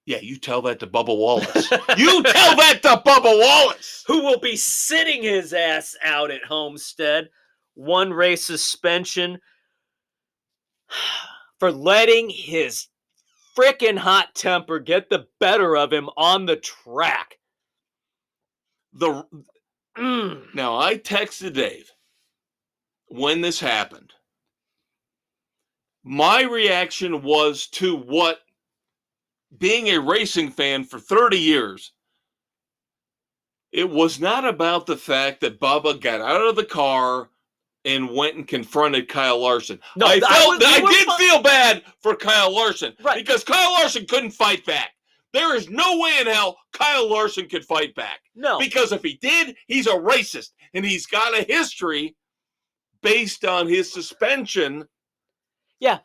Yeah, you tell that to Bubba Wallace. You tell that to Bubba Wallace! Who will be sitting his ass out at Homestead. 1 race suspension for letting his frickin' hot temper get the better of him on the track. Now, I texted Dave when this happened. My reaction was to what, being a racing fan for 30 years, it was not about the fact that Bubba got out of the car and went and confronted Kyle Larson. No, I did feel bad for Kyle Larson, right, because Kyle Larson couldn't fight back. There is no way in hell Kyle Larson could fight back. No. Because if he did, he's a racist, and he's got a history based on his suspension. Yeah,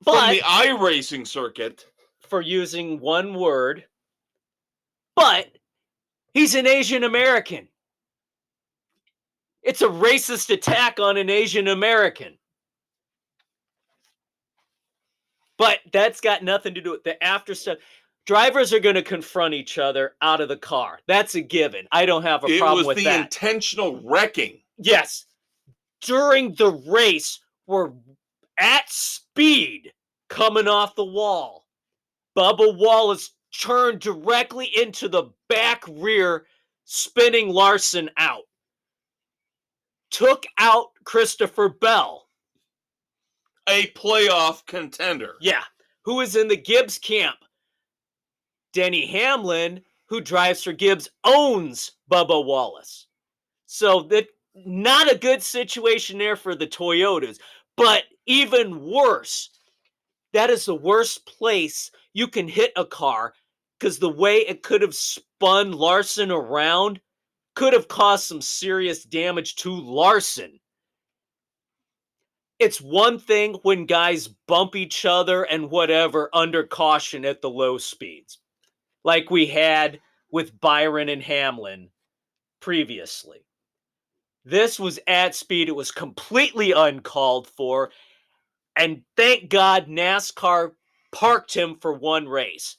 from the iRacing circuit. For using one word, but he's an Asian American. It's a racist attack on an Asian American. But that's got nothing to do with the after stuff. Drivers are going to confront each other out of the car. That's a given. I don't have a problem with that. It was the intentional wrecking. Yes. During the race, we're at speed coming off the wall. Bubba Wallace turned directly into the back rear, spinning Larson out. Took out Christopher Bell. A playoff contender. Yeah. Who is in the Gibbs camp. Denny Hamlin, who drives for Gibbs, owns Bubba Wallace. So that not a good situation there for the Toyotas. But even worse, that is the worst place you can hit a car, because the way it could have spun Larson around could have caused some serious damage to Larson. It's one thing when guys bump each other and whatever under caution at the low speeds, like we had with Byron and Hamlin previously. This was at speed. It was completely uncalled for. And thank God NASCAR parked him for 1 race.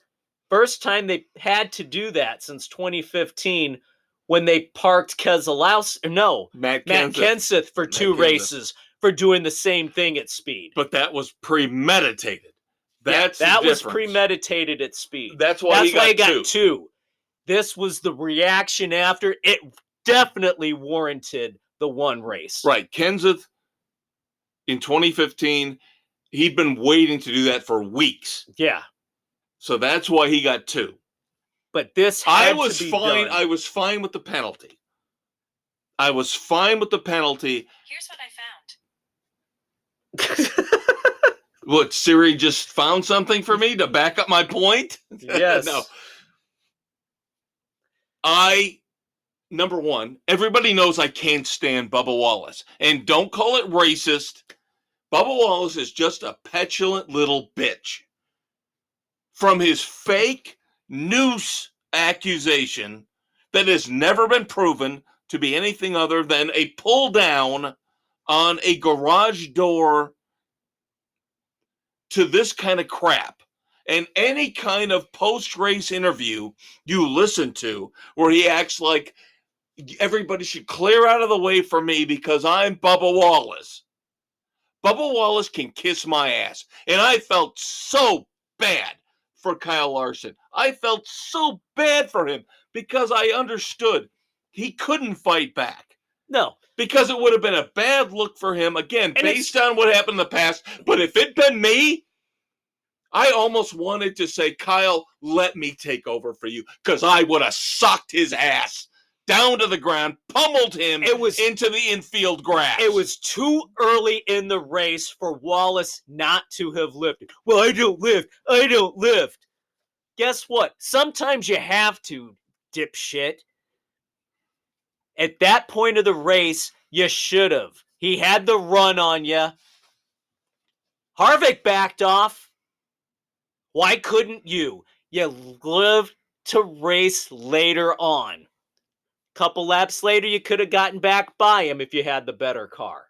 First time they had to do that since 2015 when they parked Matt Kenseth for 2 races for doing the same thing at speed. But that was premeditated. That was premeditated at speed. That's why he got 2. This was the reaction after. It definitely warranted the 1 race. Right. Kenseth, in 2015, he'd been waiting to do that for weeks. Yeah. So that's why he got 2. But this I was fine. I was fine with the penalty. Here's what I found. What, Siri just found something for me to back up my point? Yes. No. Number one, everybody knows I can't stand Bubba Wallace. And don't call it racist. Bubba Wallace is just a petulant little bitch. From his fake noose accusation that has never been proven to be anything other than a pull down on a garage door, to this kind of crap. And any kind of post-race interview you listen to where he acts like everybody should clear out of the way for me because I'm Bubba Wallace. Bubba Wallace can kiss my ass. And I felt so bad for Kyle Larson. I felt so bad for him because I understood he couldn't fight back. No. Because it would have been a bad look for him, again, based on what happened in the past. But if it'd been me, I almost wanted to say, Kyle, let me take over for you, because I would have socked his ass down to the ground, pummeled him into the infield grass. It was too early in the race for Wallace not to have lifted. Well, I don't lift. guess what? Sometimes you have to, dipshit. At that point of the race, you should have. He had the run on you. Harvick backed off. Why couldn't you? You lived to race later on. Couple laps later, you could have gotten back by him if you had the better car.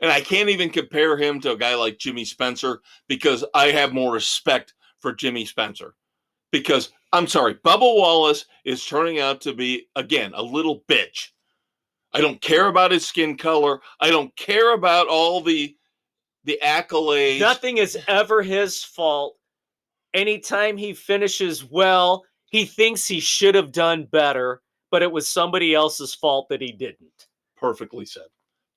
And I can't even compare him to a guy like Jimmy Spencer because I have more respect for Jimmy Spencer. Because, I'm sorry, Bubba Wallace is turning out to be, again, a little bitch. I don't care about his skin color. I don't care about all the accolades. Nothing is ever his fault. Anytime he finishes well, he thinks he should have done better, but it was somebody else's fault that he didn't. Perfectly said.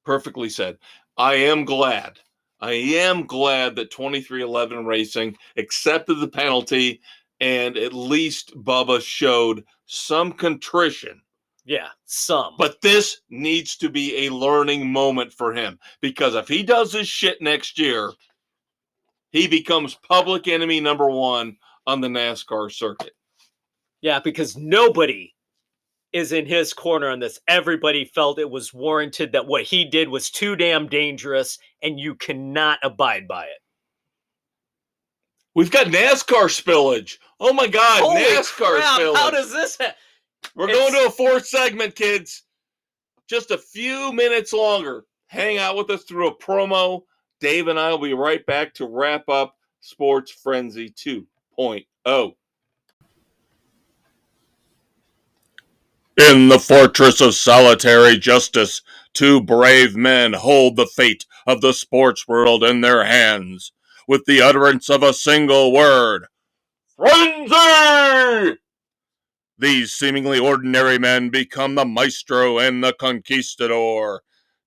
Perfectly said. I am glad that 2311 Racing accepted the penalty and at least Bubba showed some contrition. Yeah, some. But this needs to be a learning moment for him because if he does this shit next year, he becomes public enemy number one on the NASCAR circuit. Yeah, because nobody is in his corner on this. Everybody felt it was warranted, that what he did was too damn dangerous, and you cannot abide by it. We've got NASCAR spillage. Oh my God, Holy NASCAR crap, spillage. how does this happen? We're going to a fourth segment, kids. Just a few minutes longer. Hang out with us through a promo. Dave and I will be right back to wrap up Sports Frenzy 2.0. In the fortress of solitary justice, two brave men hold the fate of the sports world in their hands, with the utterance of a single word: Frenzy! These seemingly ordinary men become the maestro and the conquistador,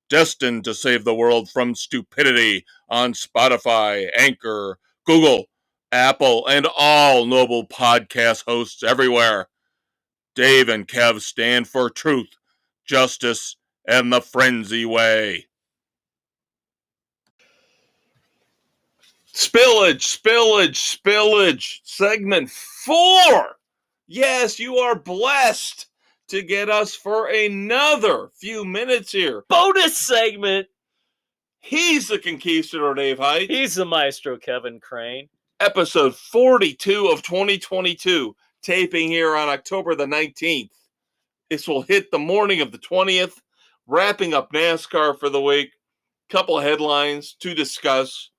destined to save the world from stupidity on Spotify, Anchor, Google, Apple, and all noble podcast hosts everywhere. Dave and Kev stand for truth, justice, and the frenzy way. Spillage. Segment 4. Yes, you are blessed to get us for another few minutes here. Bonus segment. He's the conquistador, Dave Height. He's the maestro, Kevin Crane. Episode 42 of 2022, taping here on October the 19th. This will hit the morning of the 20th, wrapping up NASCAR for the week. Couple headlines to discuss.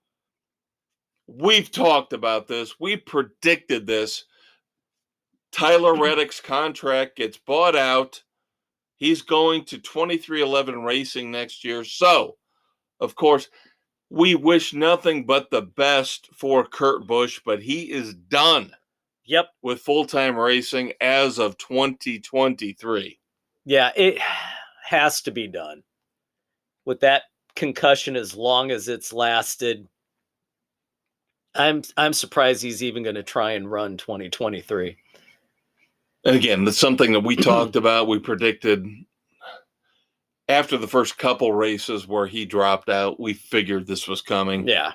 We've talked about this. We predicted this. Tyler Reddick's contract gets bought out. He's going to 2311 Racing next year. So, of course, we wish nothing but the best for Kurt Busch, but he is done. Yep. With full-time racing as of 2023. Yeah, it has to be done. With that concussion as long as it's lasted, I'm surprised he's even going to try and run 2023. And again, that's something that we talked about. We predicted after the first couple races where he dropped out, we figured this was coming. Yeah.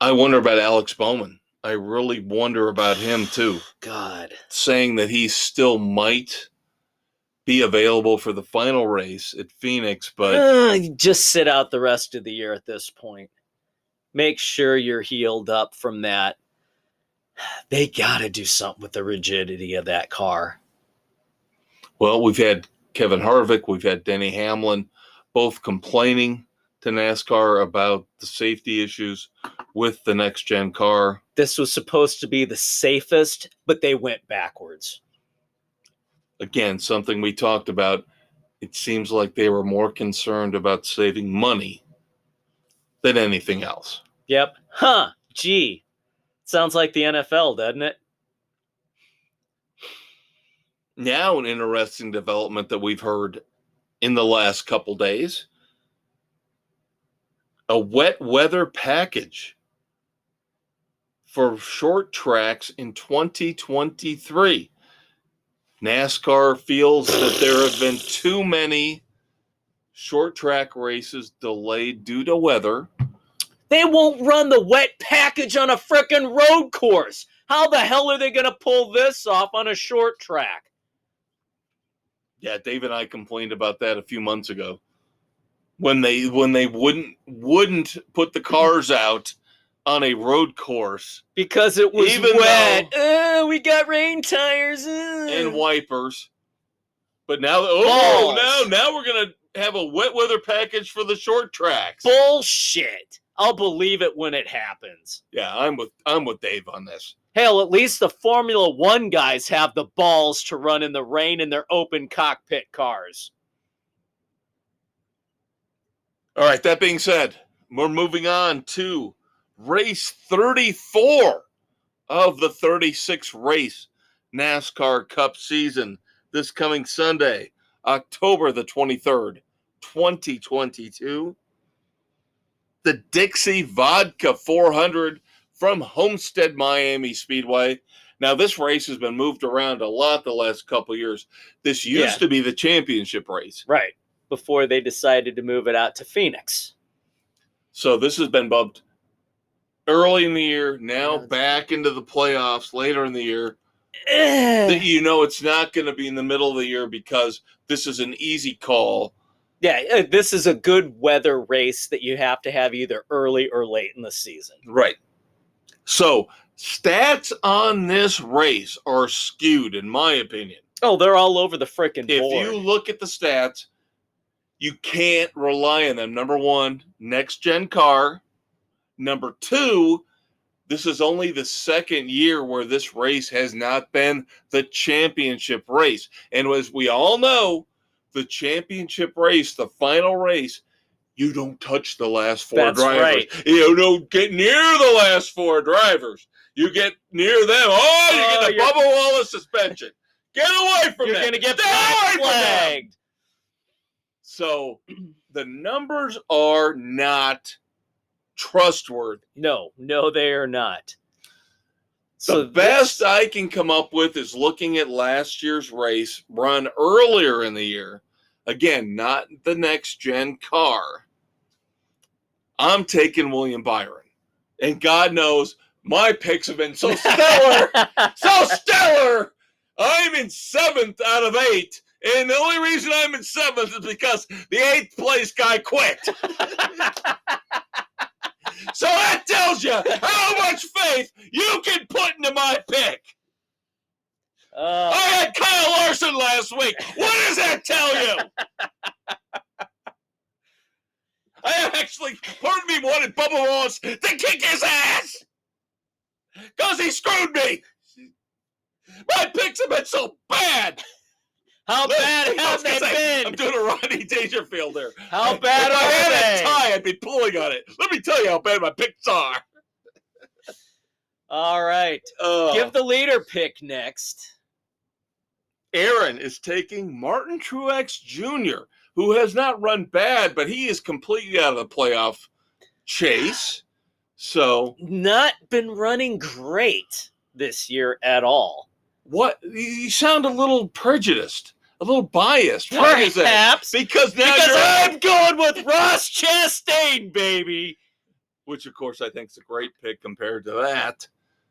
I wonder about Alex Bowman. I really wonder about him too. God. Saying that he still might be available for the final race at Phoenix, but just sit out the rest of the year at this point. Make sure you're healed up from that. They got to do something with the rigidity of that car. Well, we've had Kevin Harvick, we've had Denny Hamlin, both complaining to NASCAR about the safety issues with the next-gen car. This was supposed to be the safest, but they went backwards. Again, something we talked about. It seems like they were more concerned about saving money than anything else. Yep. Huh. Gee. Sounds like the NFL, doesn't it? Now, an interesting development that we've heard in the last couple days. A wet weather package for short tracks in 2023. NASCAR feels that there have been too many short track races delayed due to weather. They won't run the wet package on a frickin' road course. How the hell are they going to pull this off on a short track? Yeah, Dave and I complained about that a few months ago. When they wouldn't put the cars out on a road course because it was even wet. We got rain tires and wipers. But now, now we're gonna have a wet weather package for the short tracks. Bullshit! I'll believe it when it happens. Yeah, I'm with Dave on this. Hell, at least the Formula One guys have the balls to run in the rain in their open cockpit cars. All right, that being said, we're moving on to race 34 of the 36 race NASCAR Cup season this coming Sunday, October the 23rd, 2022. The Dixie Vodka 400 from Homestead Miami Speedway. Now, this race has been moved around a lot the last couple of years. This used to be the championship race. Right. Before they decided to move it out to Phoenix. So this has been bumped early in the year, now back into the playoffs later in the year. That it's not going to be in the middle of the year because this is an easy call. Yeah, this is a good weather race that you have to have either early or late in the season. Right. So stats on this race are skewed, in my opinion. Oh, they're all over the frickin' board. If you look at the stats, you can't rely on them. Number one, next-gen car. Number two, this is only the second year where this race has not been the championship race. And as we all know, the championship race, the final race, you don't touch the last four drivers. Right. You don't get near the last four drivers. You get near them. Oh, you get the Bubba Wallace suspension. Get away from them. You're going to get flagged. So the numbers are not trustworthy. No, they are not. The best I can come up with is looking at last year's race run earlier in the year. Again, not the next-gen car. I'm taking William Byron. And God knows my picks have been so stellar. So stellar. I'm in 7th out of 8. And the only reason I'm in 7th is because the 8th place guy quit. So that tells you how much faith you can put into my pick. I had Kyle Larson last week. What does that tell you? I actually, part of me wanted Bubba Wallace to kick his ass because he screwed me. My picks have been so bad. How bad have they been? I'm doing a Rodney Dangerfield there. How bad are they? If I had a tie, I'd be pulling on it. Let me tell you how bad my picks are. All right. Give the leader pick next. Aaron is taking Martin Truex Jr., who has not run bad, but he is completely out of the playoff chase. So, not been running great this year at all. What? You sound a little prejudiced, a little biased. Why is that? Because I'm going with Ross Chastain, baby. Which, of course, I think is a great pick compared to that.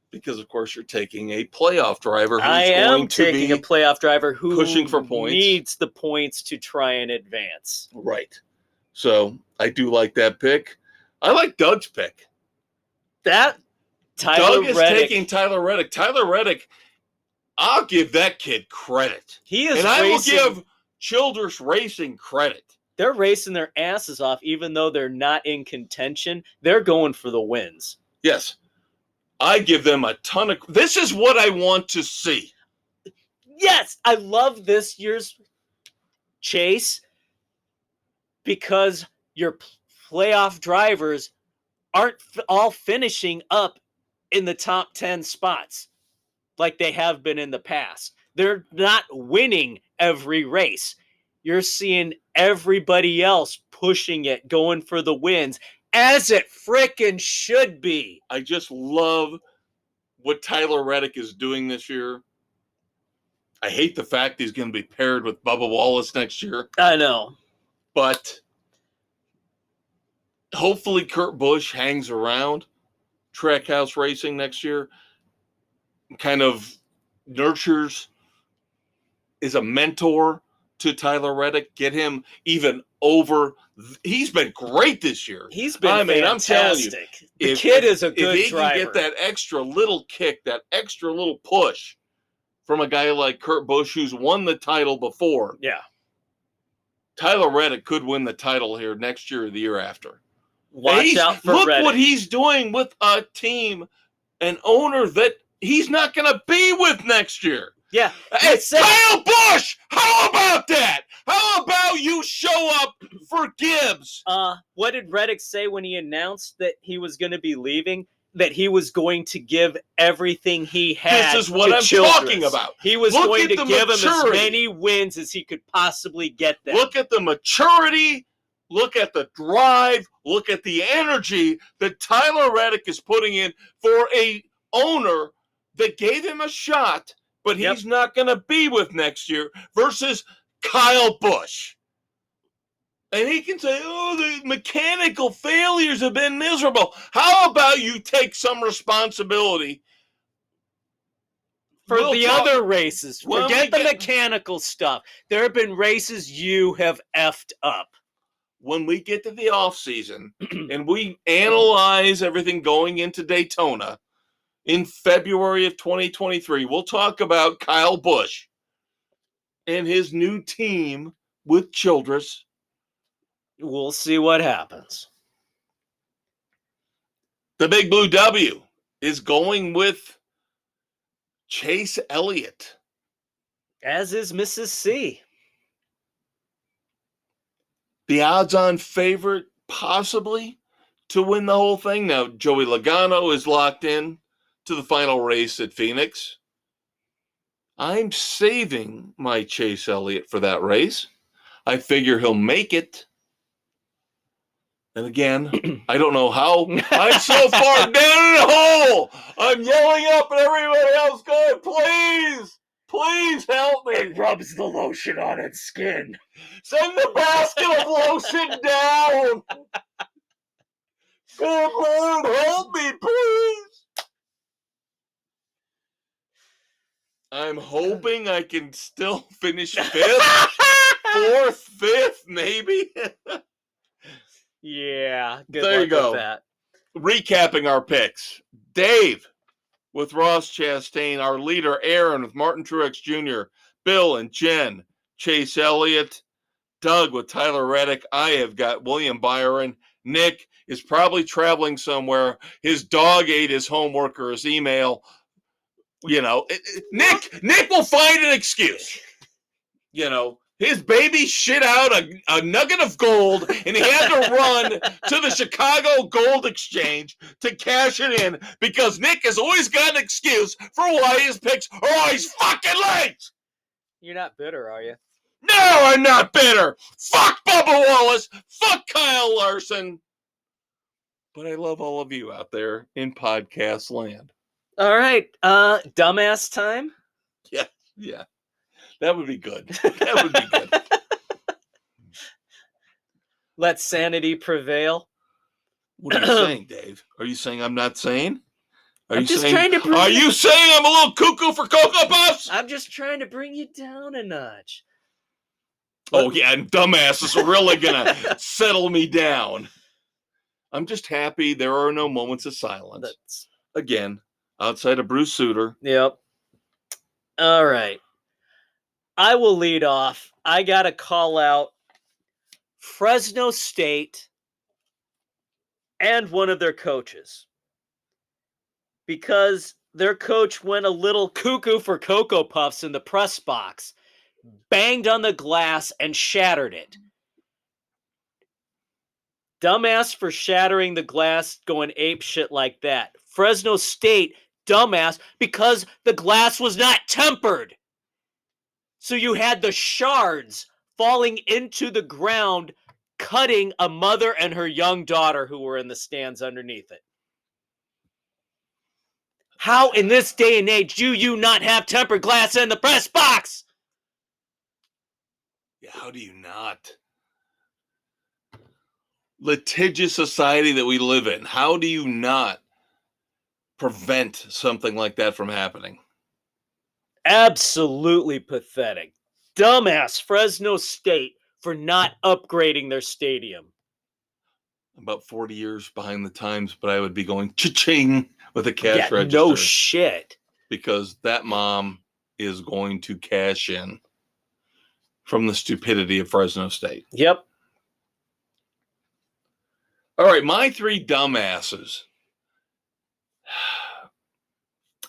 Because, of course, you're taking a playoff driver who's taking a playoff driver who pushing for points. Needs the points to try and advance. Right. So, I do like that pick. I like Doug's pick. Doug is taking Tyler Reddick. Tyler Reddick, I'll give that kid credit. He is and I will give Childress Racing credit. They're racing their asses off, even though they're not in contention. They're going for the wins. Yes. I give them a ton of... This is what I want to see. Yes, I love this year's chase because your playoff drivers aren't all finishing up in the top 10 spots like they have been in the past. They're not winning every race. You're seeing everybody else pushing it, going for the wins, as it frickin' should be. I just love what Tyler Reddick is doing this year. I hate the fact he's going to be paired with Bubba Wallace next year. I know. But hopefully Kurt Busch hangs around Trackhouse Racing next year, kind of nurtures, is a mentor to Tyler Reddick, get him even over. He's been great this year. He's been fantastic. I'm telling you, the kid is a good if he driver. can get that extra little kick, that extra little push from a guy like Kurt Busch, who's won the title before. Yeah. Tyler Reddick could win the title here next year or the year after. Watch out for Look Reddick. what he's doing with a team, an owner that he's not going to be with next year. Yeah. Hey, Kyle Busch, how about that? How about you show up for Gibbs? What did Reddick say when he announced that he was going to be leaving? That he was going to give everything he had. This is what I'm talking about. He was going to give him as many wins as he could possibly get them. Look at the maturity. Look at the drive. Look at the energy that Tyler Reddick is putting in for a owner that gave him a shot, but he's not going to be with next year, versus Kyle Busch. And he can say, oh, the mechanical failures have been miserable. How about you take some responsibility for other races? Forget the mechanical stuff. There have been races you have effed up. When we get to the offseason and we analyze everything going into Daytona in February of 2023, we'll talk about Kyle Busch and his new team with Childress. We'll see what happens. The Big Blue W is going with Chase Elliott. As is Mrs. C. The odds-on favorite, possibly, to win the whole thing. Now, Joey Logano is locked in to the final race at Phoenix. I'm saving my Chase Elliott for that race. I figure he'll make it. And again, I don't know how. I'm so far down in the hole. I'm yelling up at everybody else going, please, please help me. It rubs the lotion on its skin. Send the basket of lotion down. Good Lord, help me, please. I'm hoping I can still finish fifth, fourth, fifth, maybe. Yeah, good there luck you go. With that. Recapping our picks. Dave with Ross Chastain, our leader Aaron with Martin Truex Jr., Bill and Jen, Chase Elliott, Doug with Tyler Reddick. I have got William Byron. Nick is probably traveling somewhere. His dog ate his homework or his email. You know, Nick will find an excuse. You know, his baby shit out a nugget of gold, and he had to run to the Chicago Gold Exchange to cash it in because Nick has always got an excuse for why his picks are always fucking late. You're not bitter, are you? No, I'm not bitter. Fuck Bubba Wallace. Fuck Kyle Larson. But I love all of you out there in podcast land. All right. Dumbass time? Yeah. That would be good. That would be good. Let sanity prevail. What are you saying, Dave? Are you saying I'm not sane? Are you saying I'm a little cuckoo for Cocoa Puffs? I'm just trying to bring you down a notch. Oh, yeah, and dumbasses are really going to settle me down. I'm just happy there are no moments of silence. Again, outside of Bruce Sutter. Yep. All right. I will lead off. I got to call out Fresno State and one of their coaches. Because their coach went a little cuckoo for Cocoa Puffs in the press box, banged on the glass, and shattered it. Dumbass for shattering the glass, going ape shit like that. Fresno State, dumbass, because the glass was not tempered. So you had the shards falling into the ground, cutting a mother and her young daughter who were in the stands underneath it. How in this day and age do you not have tempered glass in the press box? Yeah, how do you not? litigious society that we live in, how do you not prevent something like that from happening? Absolutely pathetic. Dumbass Fresno State for not upgrading their stadium. About 40 years behind the times, but I would be going cha-ching with a cash register. No shit. Because that mom is going to cash in from the stupidity of Fresno State. Yep. All right, my three dumbasses.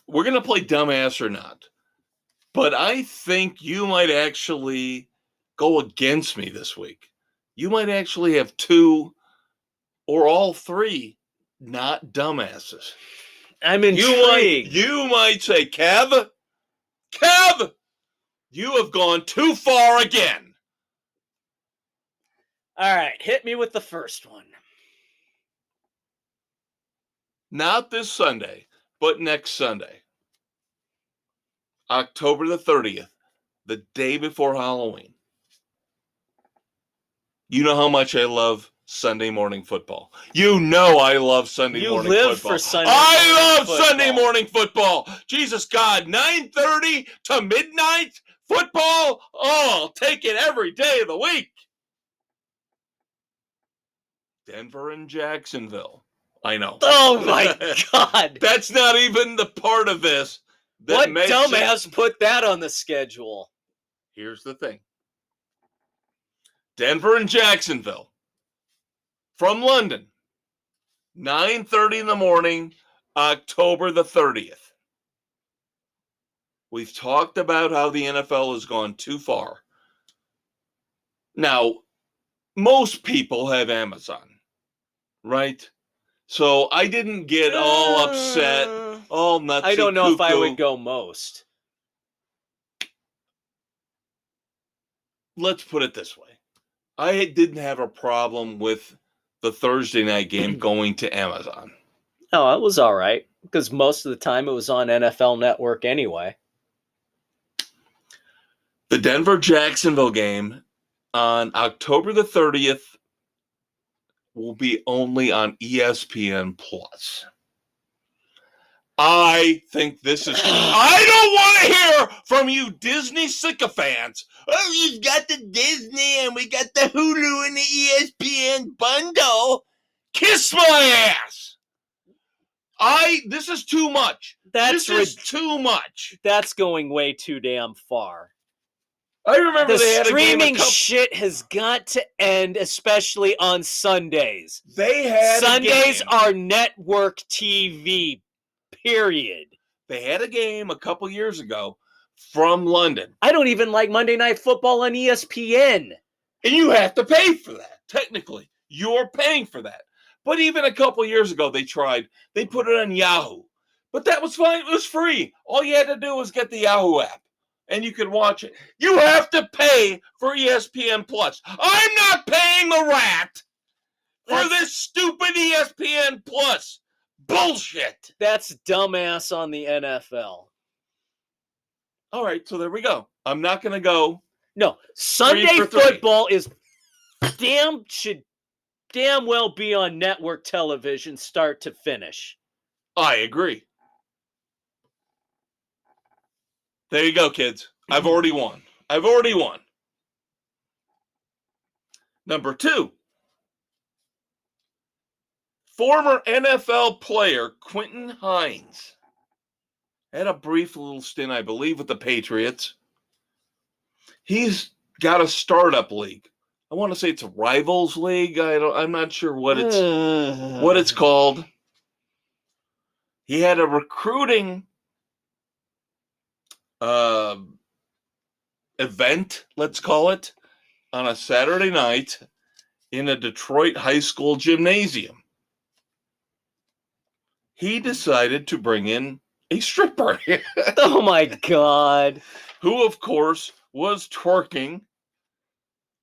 We're going to play dumbass or not. But I think you might actually go against me this week. You might actually have two or all three not dumbasses. I'm intrigued. You might say, Kev, you have gone too far again. All right, hit me with the first one. Not this Sunday, but next Sunday. October the 30th, the day before Halloween. You know how much I love Sunday morning football. You know I love Sunday morning football. You live for Sunday morning football. I love Sunday morning football. Jesus God, 9:30 to midnight football. Oh, I'll take it every day of the week. Denver and Jacksonville. I know. Oh my God. That's not even the part of this. What dumbass put that on the schedule? Here's the thing. Denver and Jacksonville. From London. 9:30 in the morning, October the 30th. We've talked about how the NFL has gone too far. Now, most people have Amazon, right? So I didn't get all upset, all nuts. I don't know if I would go most. Let's put it this way. I didn't have a problem with the Thursday night game going to Amazon. Oh, it was all right, because most of the time it was on NFL Network anyway. The Denver-Jacksonville game on October the 30th will be only on ESPN Plus. I think this is... I don't want to hear from you Disney sycophants. Oh, you've got the Disney and we got the Hulu and the ESPN bundle. Kiss my ass. This is too much. This is too much. That's going way too damn far. I remember the they had streaming shit has got to end, especially on Sundays. Sundays are network TV. Period. They had a game a couple years ago from London. I don't even like Monday Night Football on ESPN. And you have to pay for that. Technically, you're paying for that. But even a couple years ago, they tried. They put it on Yahoo. But that was fine. It was free. All you had to do was get the Yahoo app. And you could watch it. You have to pay for ESPN Plus. I'm not paying the rat for this stupid ESPN Plus bullshit. That's dumbass on the NFL. All right, so there we go. I'm not going to go. No, Sunday football should damn well be on network television start to finish. I agree. There you go, kids. I've already won. Number 2. Former NFL player Quentin Hines had a brief little stint, I believe, with the Patriots. He's got a startup league. I want to say it's a Rivals League. I'm not sure what it's called. He had a recruiting event, let's call it, on a Saturday night in a Detroit high school gymnasium. He decided to bring in a stripper. Oh my God. Who, of course, was twerking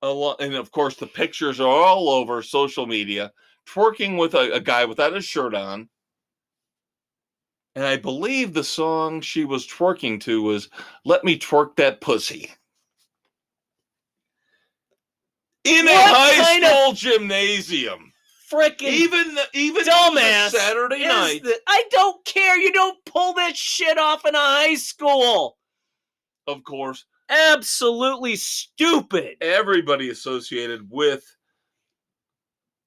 a lot. And, of course, the pictures are all over social media. Twerking with a guy without a shirt on. And I believe the song she was twerking to was Let Me Twerk That Pussy. In a high school gymnasium. Frickin' even dumbass Saturday night. I don't care. You don't pull that shit off in a high school. Of course. Absolutely stupid. Everybody associated with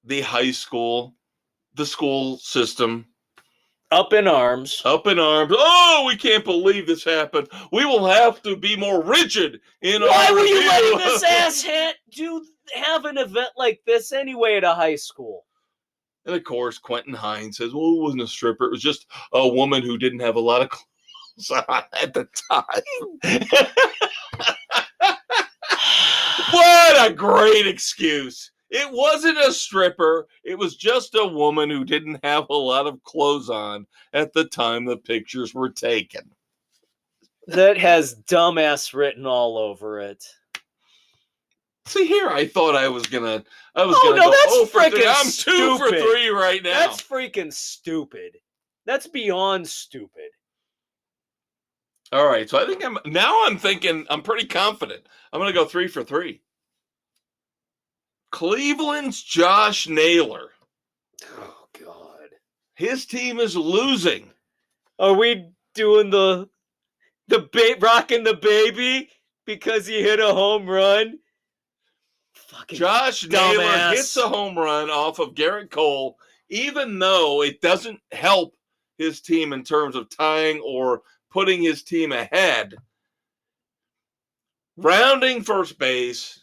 the high school, the school system. Up in arms. Up in arms. Oh, we can't believe this happened. We will have to be more rigid in our Why were you review. letting this asshat have an event like this anyway at a high school? And of course, Quentin Hines says, well, it wasn't a stripper. It was just a woman who didn't have a lot of clothes on at the time. What a great excuse. It wasn't a stripper. It was just a woman who didn't have a lot of clothes on at the time the pictures were taken. That has dumbass written all over it. See here, I thought I was gonna no, go, that's freaking I'm stupid. 2 for 3 right now. That's freaking stupid. That's beyond stupid. All right, so I think I'm thinking I'm pretty confident. I'm gonna go 3 for 3. Cleveland's Josh Naylor. Oh God. His team is losing. Are we doing the rocking the baby because he hit a home run? Fucking Josh Naylor hits a home run off of Garrett Cole, even though it doesn't help his team in terms of tying or putting his team ahead. Rounding first base,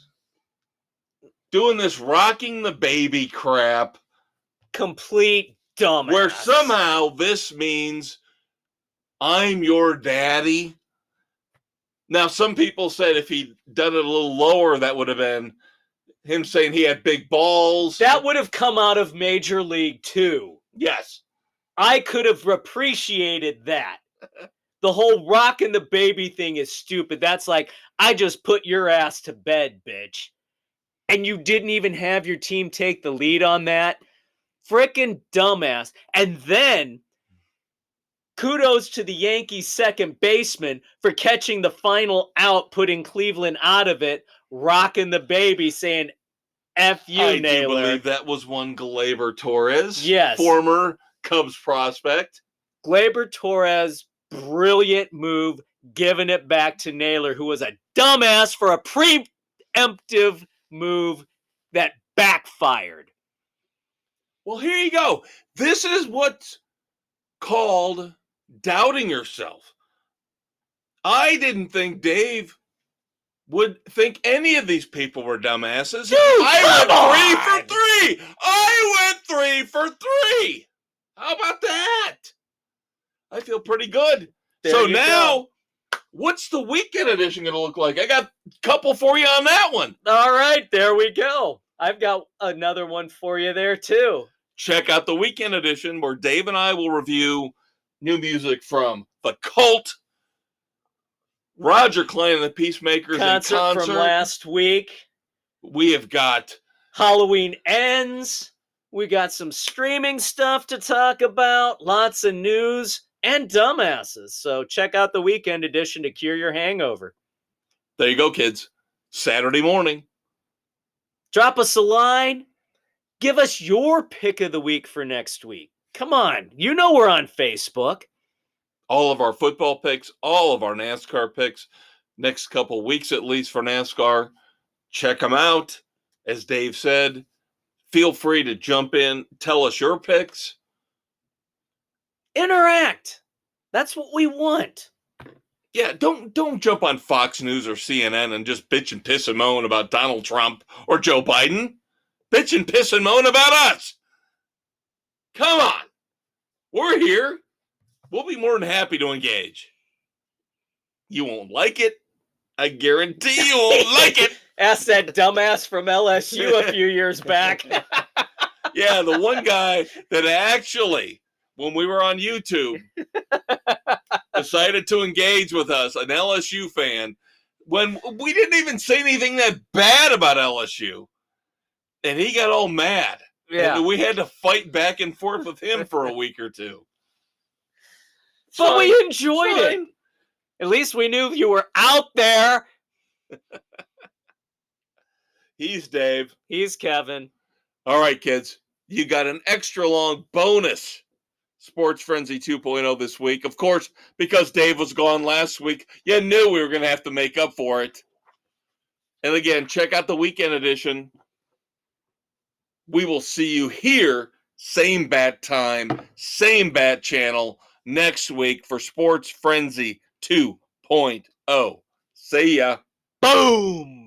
doing this rocking the baby crap. Complete dumbass. Where somehow this means I'm your daddy. Now, some people said if he'd done it a little lower, that would have been him saying he had big balls. That would have come out of Major League too. Yes. I could have appreciated that. The whole rocking the baby thing is stupid. That's like, I just put your ass to bed, bitch. And you didn't even have your team take the lead on that. Frickin' dumbass. And then, kudos to the Yankees second baseman for catching the final out, putting Cleveland out of it, rocking the baby, saying, F you, Naylor. I do believe that was one Gleyber Torres. Yes. Former Cubs prospect. Gleyber Torres, brilliant move, giving it back to Naylor, who was a dumbass for a preemptive move that backfired. Well, here you go. This is what's called doubting yourself. I didn't think Dave would think any of these people were dumbasses. Dude, I went 3 for 3. I went 3 for 3. How about that? I feel pretty good. So now, what's the weekend edition going to look like? I got a couple for you on that one. All right, there we go. I've got another one for you there, too. Check out the weekend edition where Dave and I will review new music from The Cult, Roger Clyne and the Peacemakers concert from last week. We have got Halloween Ends. We got some streaming stuff to talk about, lots of news, and dumbasses. So check out the weekend edition to cure your hangover. There you go, kids. Saturday morning. Drop us a line. Give us your pick of the week for next week. Come on. You know we're on Facebook. All of our football picks, all of our NASCAR picks, next couple weeks at least for NASCAR. Check them out. As Dave said, feel free to jump in. Tell us your picks. Interact. That's what we want. Yeah, don't jump on Fox News or CNN and just bitch and piss and moan about Donald Trump or Joe Biden. Bitch and piss and moan about us. Come on. We're here. We'll be more than happy to engage. You won't like it. I guarantee you won't like it. Ask that dumbass from LSU a few years back. Yeah, the one guy that actually, when we were on YouTube, decided to engage with us, an LSU fan, when we didn't even say anything that bad about LSU. And he got all mad. Yeah. And we had to fight back and forth with him for a week or two. But we enjoyed it. At least we knew you were out there. He's Dave. He's Kevin. All right, kids. you got an extra long bonus Sports Frenzy 2.0 this week. Of course, because Dave was gone last week, you knew we were going to have to make up for it. And again, check out the weekend edition. We will see you here, same bat time, same bat channel, next week for Sports Frenzy 2.0. See ya. Boom!